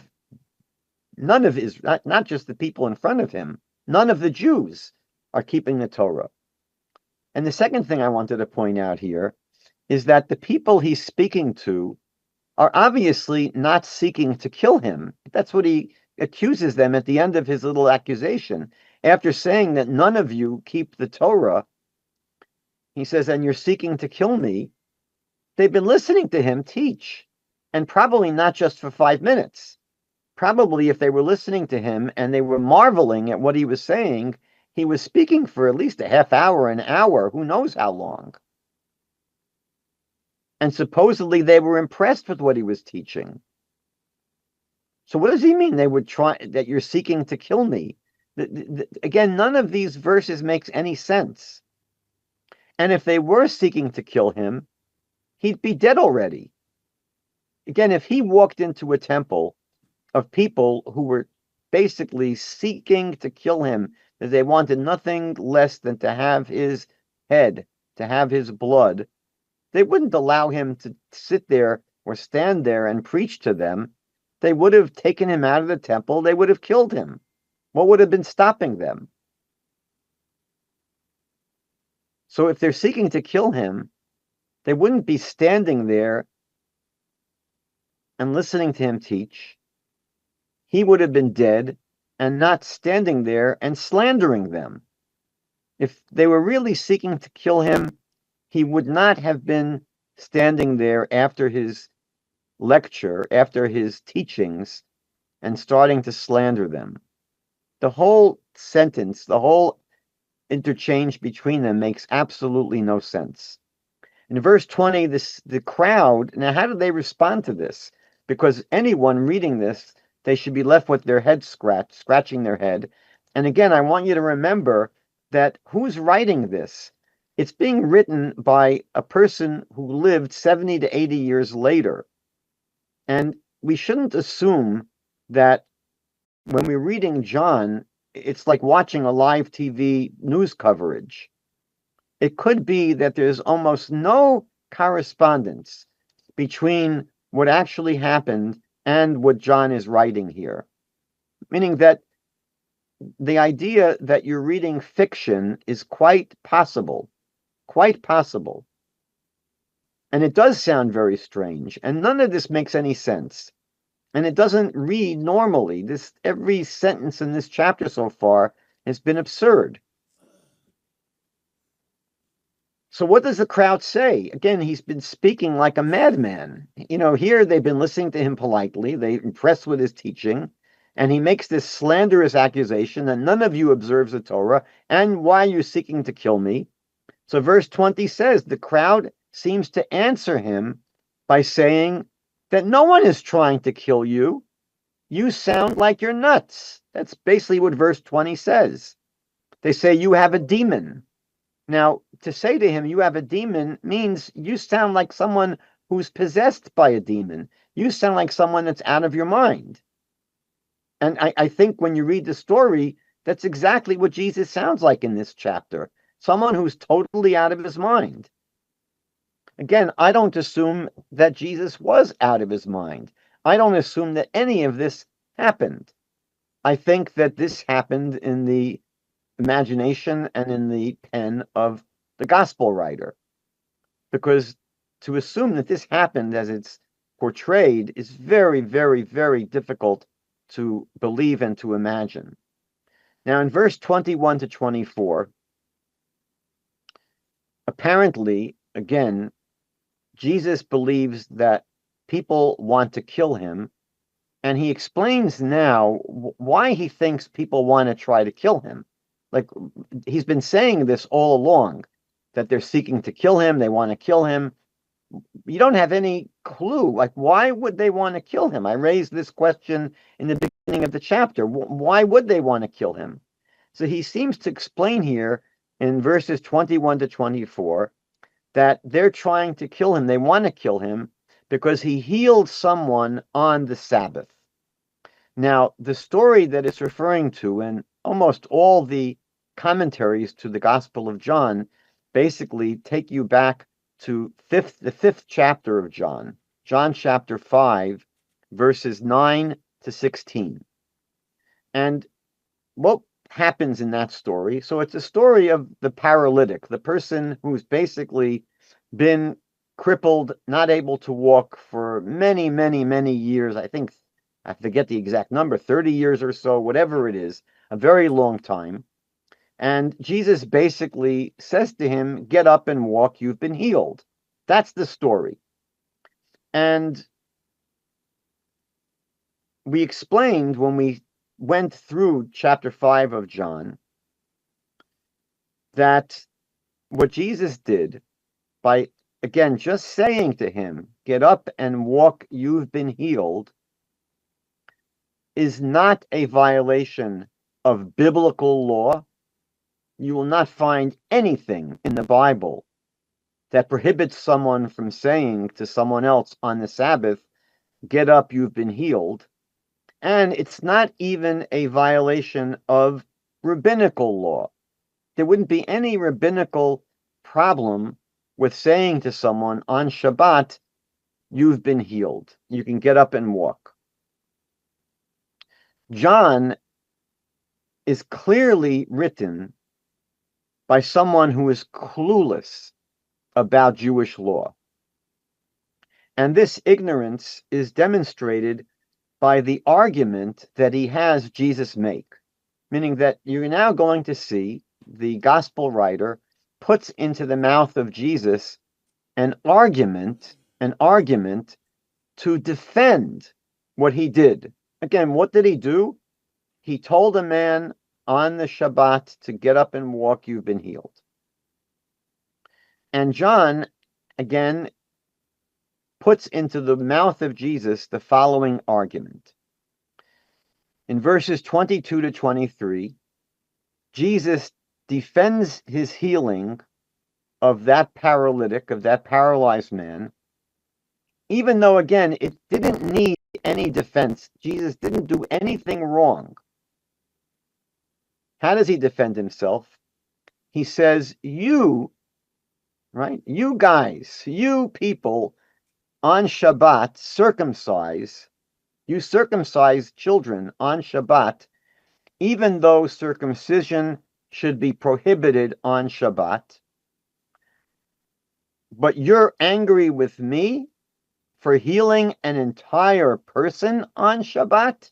his, not just the people in front of him, none of the Jews are keeping the Torah. And the second thing I wanted to point out here is that the people he's speaking to are obviously not seeking to kill him. That's what he accuses them at the end of his little accusation. After saying that none of you keep the Torah, he says, and you're seeking to kill me. They've been listening to him teach, and probably not just for 5 minutes. Probably if they were listening to him and they were marveling at what he was saying, he was speaking for at least a half hour, an hour, who knows how long. And supposedly they were impressed with what he was teaching. So what does he mean they would try that you're seeking to kill me? Again, none of these verses makes any sense. And if they were seeking to kill him, he'd be dead already. Again, if he walked into a temple of people who were basically seeking to kill him, that they wanted nothing less than to have his head, to have his blood, they wouldn't allow him to sit there or stand there and preach to them. They would have taken him out of the temple. They would have killed him. What would have been stopping them? So if they're seeking to kill him, they wouldn't be standing there and listening to him teach. He would have been dead and not standing there and slandering them. If they were really seeking to kill him, he would not have been standing there after his lecture, after his teachings, and starting to slander them. The whole sentence, the whole interchange between them makes absolutely no sense. In verse 20, the crowd, now how do they respond to this? Because anyone reading this, they should be left with their head scratching their head. And again, I want you to remember that who's writing this? It's being written by a person who lived 70 to 80 years later. And we shouldn't assume that when we're reading John, it's like watching a live TV news coverage. It could be that there's almost no correspondence between what actually happened and what John is writing here. Meaning that the idea that you're reading fiction is quite possible. Quite possible. And it does sound very strange. And none of this makes any sense. And it doesn't read normally. Every sentence in this chapter so far has been absurd. So what does the crowd say? Again, he's been speaking like a madman. Here they've been listening to him politely. They're impressed with his teaching. And he makes this slanderous accusation that none of you observes the Torah, and why are you seeking to kill me? So verse 20 says, the crowd seems to answer him by saying that no one is trying to kill you. You sound like you're nuts. That's basically what verse 20 says. They say you have a demon. Now, to say to him, you have a demon, means you sound like someone who's possessed by a demon. You sound like someone that's out of your mind. And I think when you read the story, that's exactly what Jesus sounds like in this chapter. Someone who's totally out of his mind. Again, I don't assume that Jesus was out of his mind. I don't assume that any of this happened. I think that this happened in the imagination and in the pen of the gospel writer. Because to assume that this happened as it's portrayed is very, very, very difficult to believe and to imagine. Now, in verse 21 to 24, apparently, again, Jesus believes that people want to kill him, and he explains now why he thinks people want to try to kill him. Like, he's been saying this all along, that they're seeking to kill him, they want to kill him. You don't have any clue. Like, why would they want to kill him? I raised this question in the beginning of the chapter. Why would they want to kill him? So he seems to explain here in verses 21 to 24 that they're trying to kill him. They want to kill him because he healed someone on the Sabbath. Now, the story that it's referring to, and almost all the commentaries to the Gospel of John, basically take you back to the fifth chapter of John, John chapter 5, verses 9 to 16. And what happens in that story? So it's a story of the paralytic, the person who's basically been crippled, not able to walk for many, many, many years. I think, I forget the exact number, 30 years or so, whatever it is, a very long time. And Jesus basically says to him, get up and walk, you've been healed. That's the story. And we explained when we went through chapter 5 of John that what Jesus did by, again, just saying to him, get up and walk, you've been healed, is not a violation of biblical law. You will not find anything in the Bible that prohibits someone from saying to someone else on the Sabbath, get up, you've been healed. And it's not even a violation of rabbinical law. There wouldn't be any rabbinical problem with saying to someone on Shabbat, you've been healed. You can get up and walk. John is clearly written by someone who is clueless about Jewish law. And this ignorance is demonstrated by the argument that he has Jesus make, meaning that you're now going to see the gospel writer puts into the mouth of Jesus an argument to defend what he did. Again, what did he do? He told a man on the Shabbat to get up and walk, you've been healed. And John, again, puts into the mouth of Jesus the following argument. In verses 22 to 23, Jesus defends his healing of that paralytic, of that paralyzed man, even though, again, it didn't need any defense. Jesus didn't do anything wrong. How does he defend himself? He says, you, right? You guys, you people on Shabbat circumcise, you circumcise children on Shabbat, even though circumcision should be prohibited on Shabbat. But you're angry with me for healing an entire person on Shabbat?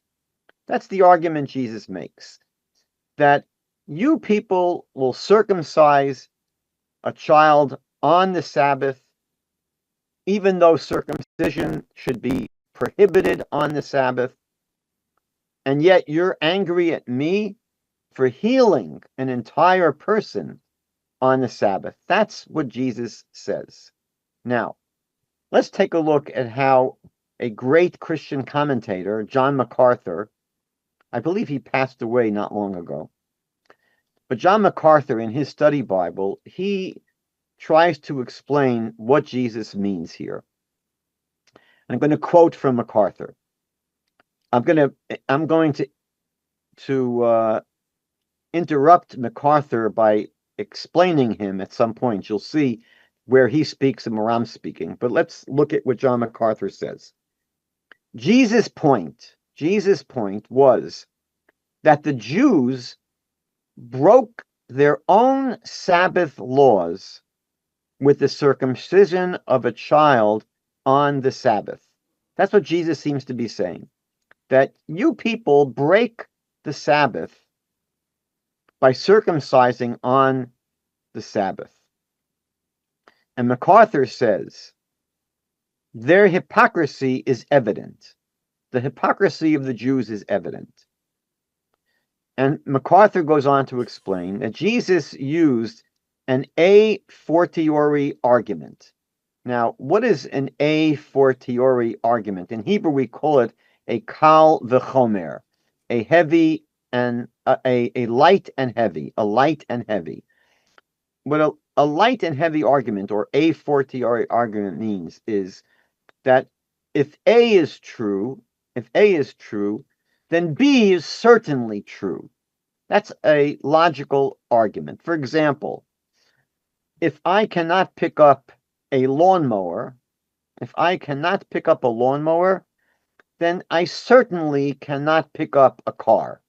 That's the argument Jesus makes. That you people will circumcise a child on the Sabbath, even though circumcision should be prohibited on the Sabbath. and yet you're angry at me for healing an entire person on the Sabbath. That's what Jesus says. Now, let's take a look at how a great Christian commentator, John MacArthur, I believe he passed away not long ago, but John MacArthur, in his study Bible, he tries to explain what Jesus means here. I'm going to quote from MacArthur. I'm going to interrupt MacArthur by explaining him at some point. You'll see where he speaks and where I'm speaking. But let's look at what John MacArthur says. Jesus' point was that the Jews broke their own Sabbath laws with the circumcision of a child on the Sabbath. That's what Jesus seems to be saying, that you people break the Sabbath by circumcising on the Sabbath. And MacArthur says, their hypocrisy is evident. The hypocrisy of the Jews is evident. And MacArthur goes on to explain that Jesus used an a fortiori argument. Now, what is an a fortiori argument? In Hebrew, we call it a kal v'chomer, a heavy and a light and heavy, a light and heavy. What a light and heavy argument, or a fortiori argument, means is that if A is true, then B is certainly true. That's a logical argument. For example, if I cannot pick up a lawnmower, then I certainly cannot pick up a car.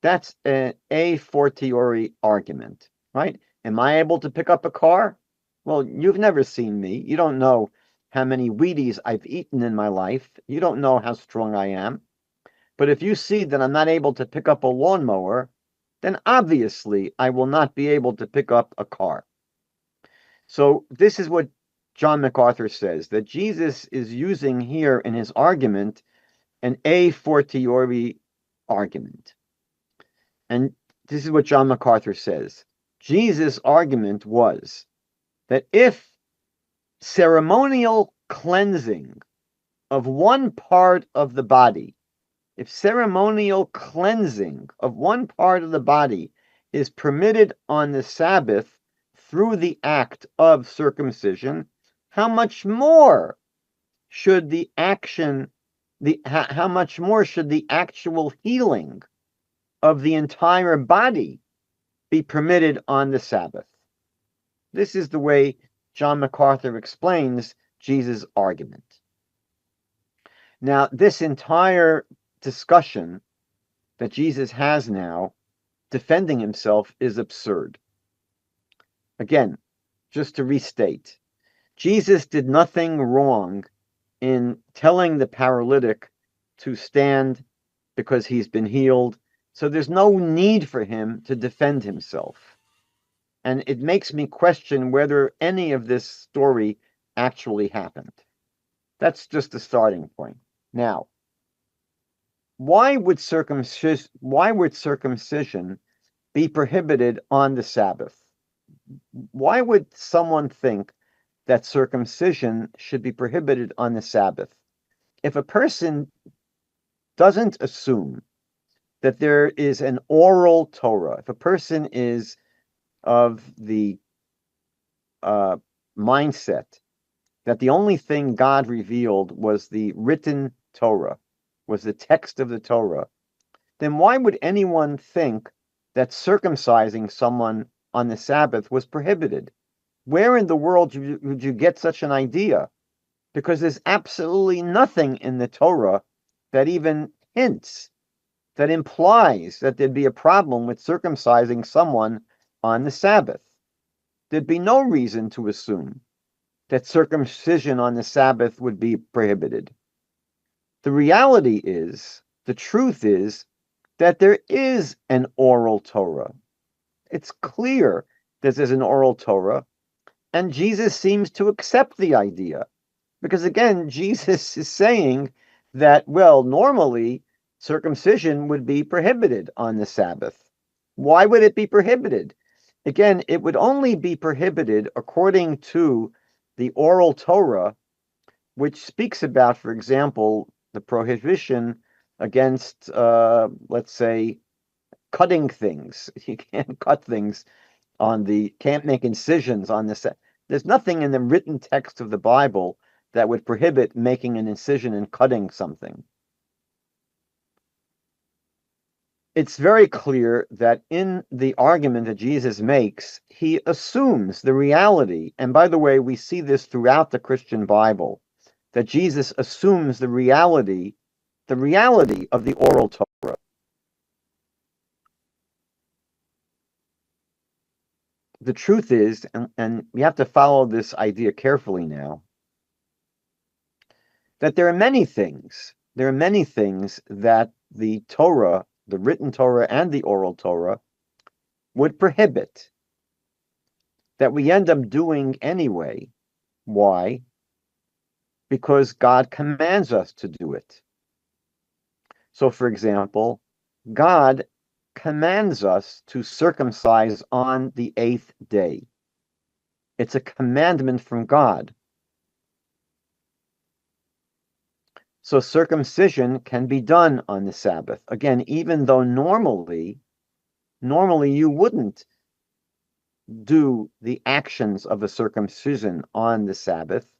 That's an a fortiori argument, right? Am I able to pick up a car? Well, you've never seen me. You don't know how many Wheaties I've eaten in my life. You don't know how strong I am. But if you see that I'm not able to pick up a lawnmower, then obviously I will not be able to pick up a car. So this is what John MacArthur says, that Jesus is using here in his argument an a fortiori argument. And this is what John MacArthur says. Jesus' argument was that if ceremonial cleansing of one part of the body, is permitted on the Sabbath through the act of circumcision, how much more should the actual healing of the entire body be permitted on the Sabbath? This is the way John MacArthur explains Jesus' argument. Now, this entire discussion that Jesus has now defending himself is absurd. Again, just to restate, Jesus did nothing wrong in telling the paralytic to stand because he's been healed, so there's no need for him to defend himself. And it makes me question whether any of this story actually happened. That's just a starting point. Now, why would circumcision be prohibited on the Sabbath? Why would someone think that circumcision should be prohibited on the Sabbath? If a person doesn't assume that there is an oral Torah, if a person is of the mindset that the only thing God revealed was the written Torah, was the text of the Torah, then why would anyone think that circumcising someone on the Sabbath was prohibited? Where in the world would you get such an idea? Because there's absolutely nothing in the Torah that even hints, that implies that there'd be a problem with circumcising someone on the Sabbath. There'd be no reason to assume that circumcision on the Sabbath would be prohibited. The reality is, the truth is, that there is an oral Torah. It's clear that there's an oral Torah, and Jesus seems to accept the idea. Because again, Jesus is saying that, well, normally circumcision would be prohibited on the Sabbath. Why would it be prohibited? Again, it would only be prohibited according to the oral Torah, which speaks about, for example, the prohibition against, let's say, cutting things. You can't cut things can't make incisions on this. There's nothing in the written text of the Bible that would prohibit making an incision and cutting something. It's very clear that in the argument that Jesus makes, he assumes the reality. And by the way, we see this throughout the Christian Bible, that Jesus assumes the reality of the oral Torah. The truth is, and we have to follow this idea carefully now, that there are many things that the Torah, the written Torah and the oral Torah, would prohibit, that we end up doing anyway. Why? Because God commands us to do it. So, for example, God commands us to circumcise on the 8th day. It's a commandment from God. So circumcision can be done on the Sabbath. Again, even though normally you wouldn't do the actions of a circumcision on the Sabbath,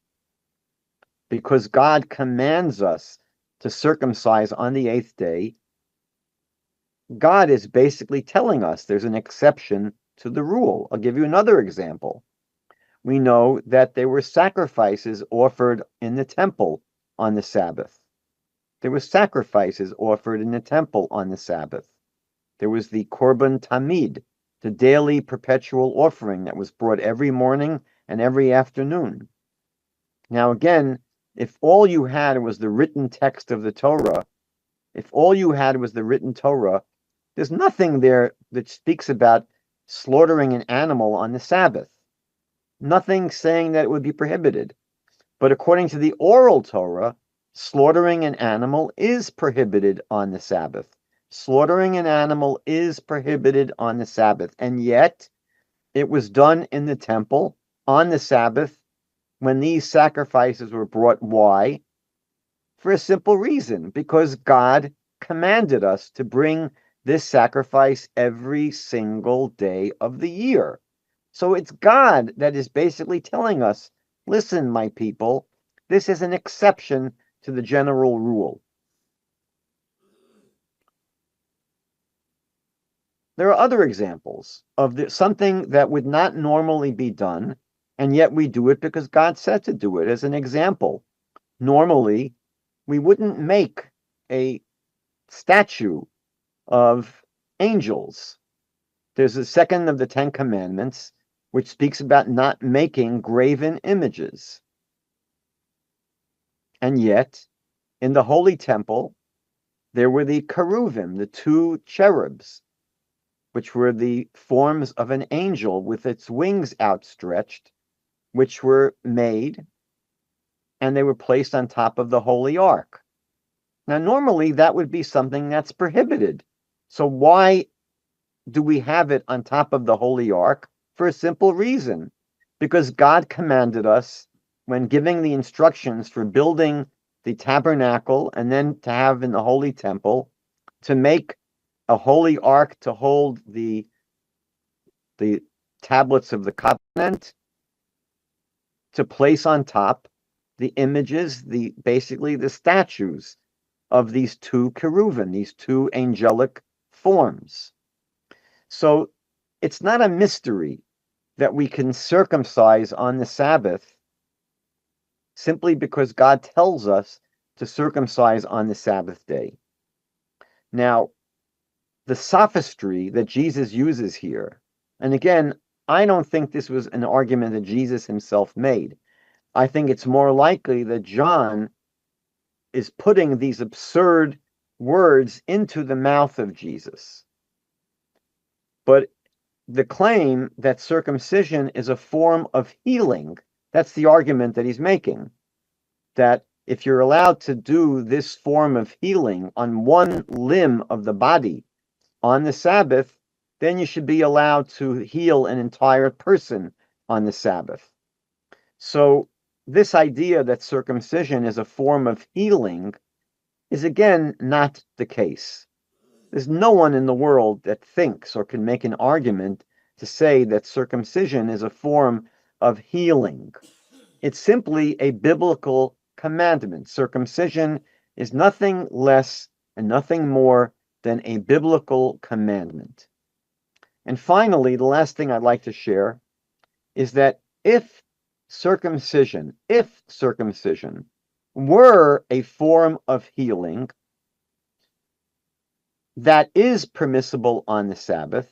because God commands us to circumcise on the 8th day. God is basically telling us there's an exception to the rule. I'll give you another example. We know that there were sacrifices offered in the temple on the Sabbath. There were sacrifices offered in the temple on the Sabbath. There was the Korban Tamid, the daily perpetual offering that was brought every morning and every afternoon. Now again, if all you had was the written text of the Torah, there's nothing there that speaks about slaughtering an animal on the Sabbath. Nothing saying that it would be prohibited. But according to the oral Torah, slaughtering an animal is prohibited on the Sabbath. Slaughtering an animal is prohibited on the Sabbath. And yet, it was done in the temple on the Sabbath when these sacrifices were brought. Why? For a simple reason, because God commanded us to bring this sacrifice every single day of the year. So it's God that is basically telling us, listen, my people, this is an exception to the general rule. There are other examples of something that would not normally be done, and yet we do it because God said to do it. As an example, normally we wouldn't make a statue of angels. There's the second of the 10 commandments, which speaks about not making graven images. And yet, in the Holy Temple, there were the cheruvim, the 2 cherubs, which were the forms of an angel with its wings outstretched, which were made, and they were placed on top of the Holy Ark. Now, normally that would be something that's prohibited. So why do we have it on top of the Holy Ark? For a simple reason. Because God commanded us, when giving the instructions for building the tabernacle and then to have in the Holy Temple, to make a Holy Ark to hold the tablets of the covenant, to place on top the images, basically the statues of these 2 cheruvim, these 2 angelic forms. So it's not a mystery that we can circumcise on the Sabbath simply because God tells us to circumcise on the Sabbath day. Now, the sophistry that Jesus uses here, and again, I don't think this was an argument that Jesus himself made. I think it's more likely that John is putting these absurd words into the mouth of Jesus. But the claim that circumcision is a form of healing, that's the argument that he's making. That if you're allowed to do this form of healing on one limb of the body on the Sabbath, then you should be allowed to heal an entire person on the Sabbath. So this idea that circumcision is a form of healing is again not the case. There's no one in the world that thinks or can make an argument to say that circumcision is a form of healing. It's simply a biblical commandment. Circumcision is nothing less and nothing more than a biblical commandment. And finally, the last thing I'd like to share is that if circumcision were a form of healing that is permissible on the Sabbath,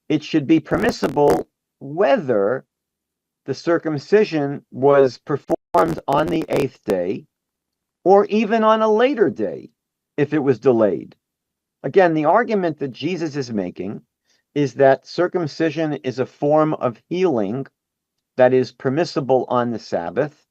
it should be permissible whether the circumcision was performed on the 8th day or even on a later day if it was delayed. Again, the argument that Jesus is making is that circumcision is a form of healing that is permissible on the Sabbath.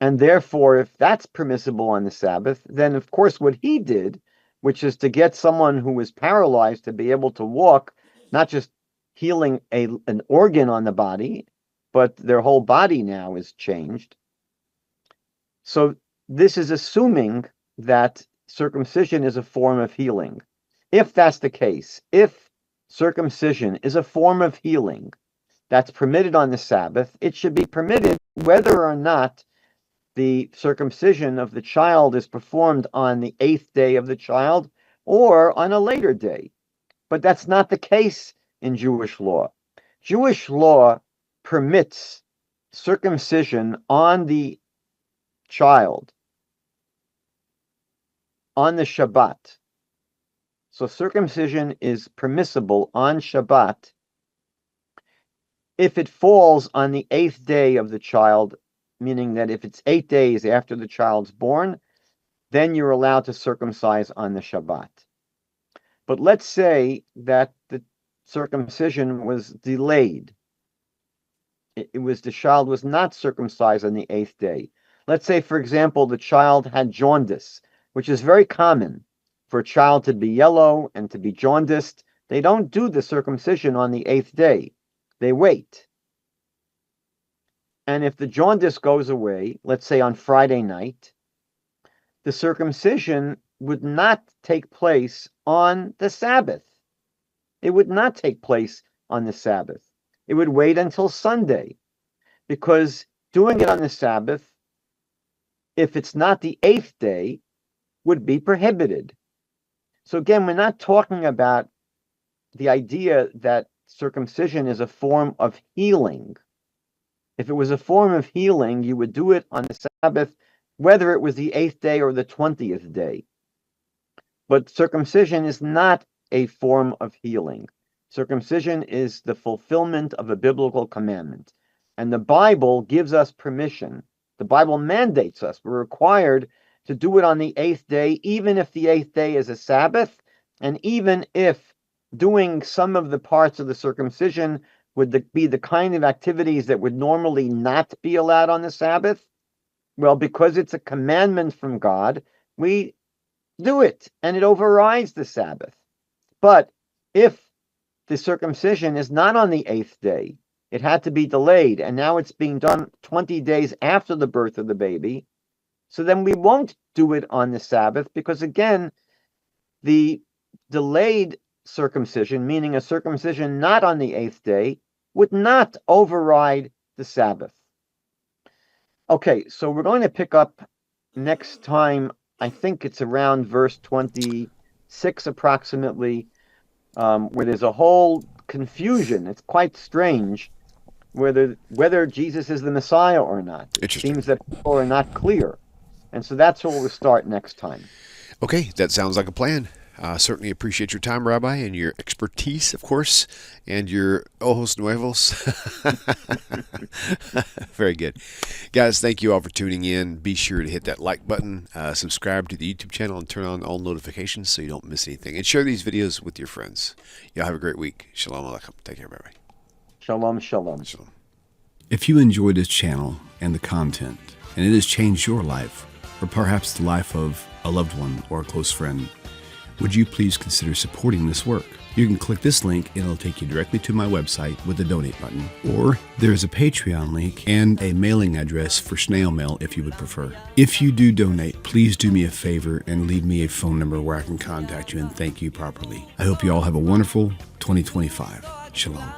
And therefore, if that's permissible on the Sabbath, then of course what he did, which is to get someone who was paralyzed to be able to walk, not just healing an organ on the body, but their whole body now is changed. So this is assuming that circumcision is a form of healing. If that's the case, if circumcision is a form of healing that's permitted on the Sabbath, it should be permitted whether or not the circumcision of the child is performed on the 8th day of the child or on a later day. But that's not the case in Jewish law. Jewish law permits circumcision on the child on the Shabbat. So circumcision is permissible on Shabbat if it falls on the 8th day of the child, meaning that if it's 8 days after the child's born, then you're allowed to circumcise on the Shabbat. But let's say that the circumcision was delayed. The child was not circumcised on the 8th day. Let's say, for example, the child had jaundice, which is very common for a child to be yellow and to be jaundiced. They don't do the circumcision on the 8th day. They wait. And if the jaundice goes away, let's say on Friday night, the circumcision would not take place on the Sabbath. It would not take place on the Sabbath. It would wait until Sunday, because doing it on the Sabbath, if it's not the 8th day, would be prohibited. So again, we're not talking about the idea that circumcision is a form of healing. If it was a form of healing, you would do it on the Sabbath, whether it was the 8th day or the 20th day. But circumcision is not a form of healing. Circumcision is the fulfillment of a biblical commandment. And the Bible gives us permission. The Bible mandates us. We're required to do it on the 8th day, even if the 8th day is a Sabbath, and even if doing some of the parts of the circumcision would be the kind of activities that would normally not be allowed on the Sabbath. Well, because it's a commandment from God, we do it, and it overrides the Sabbath. But if the circumcision is not on the 8th day, it had to be delayed, and now it's being done 20 days after the birth of the baby, so then we won't do it on the Sabbath, because again, the delayed circumcision, meaning a circumcision not on the 8th day, would not override the Sabbath. Okay, so we're going to pick up next time, I think it's around verse 26 approximately, where there's a whole confusion. It's quite strange whether Jesus is the Messiah or not. It seems that people are not clear. And so that's where we'll start next time. Okay, that sounds like a plan. Certainly appreciate your time, Rabbi, and your expertise, of course, and your ojos nuevos. Very good. Guys, thank you all for tuning in. Be sure to hit that like button, subscribe to the YouTube channel, and turn on all notifications so you don't miss anything. And share these videos with your friends. Y'all have a great week. Shalom Aleichem. Take care, Rabbi. Shalom, shalom. Shalom. If you enjoy this channel and the content, and it has changed your life, or perhaps the life of a loved one or a close friend, would you please consider supporting this work? You can click this link and it'll take you directly to my website with the donate button. Or there's a Patreon link and a mailing address for snail mail if you would prefer. If you do donate, please do me a favor and leave me a phone number where I can contact you and thank you properly. I hope you all have a wonderful 2025. Shalom.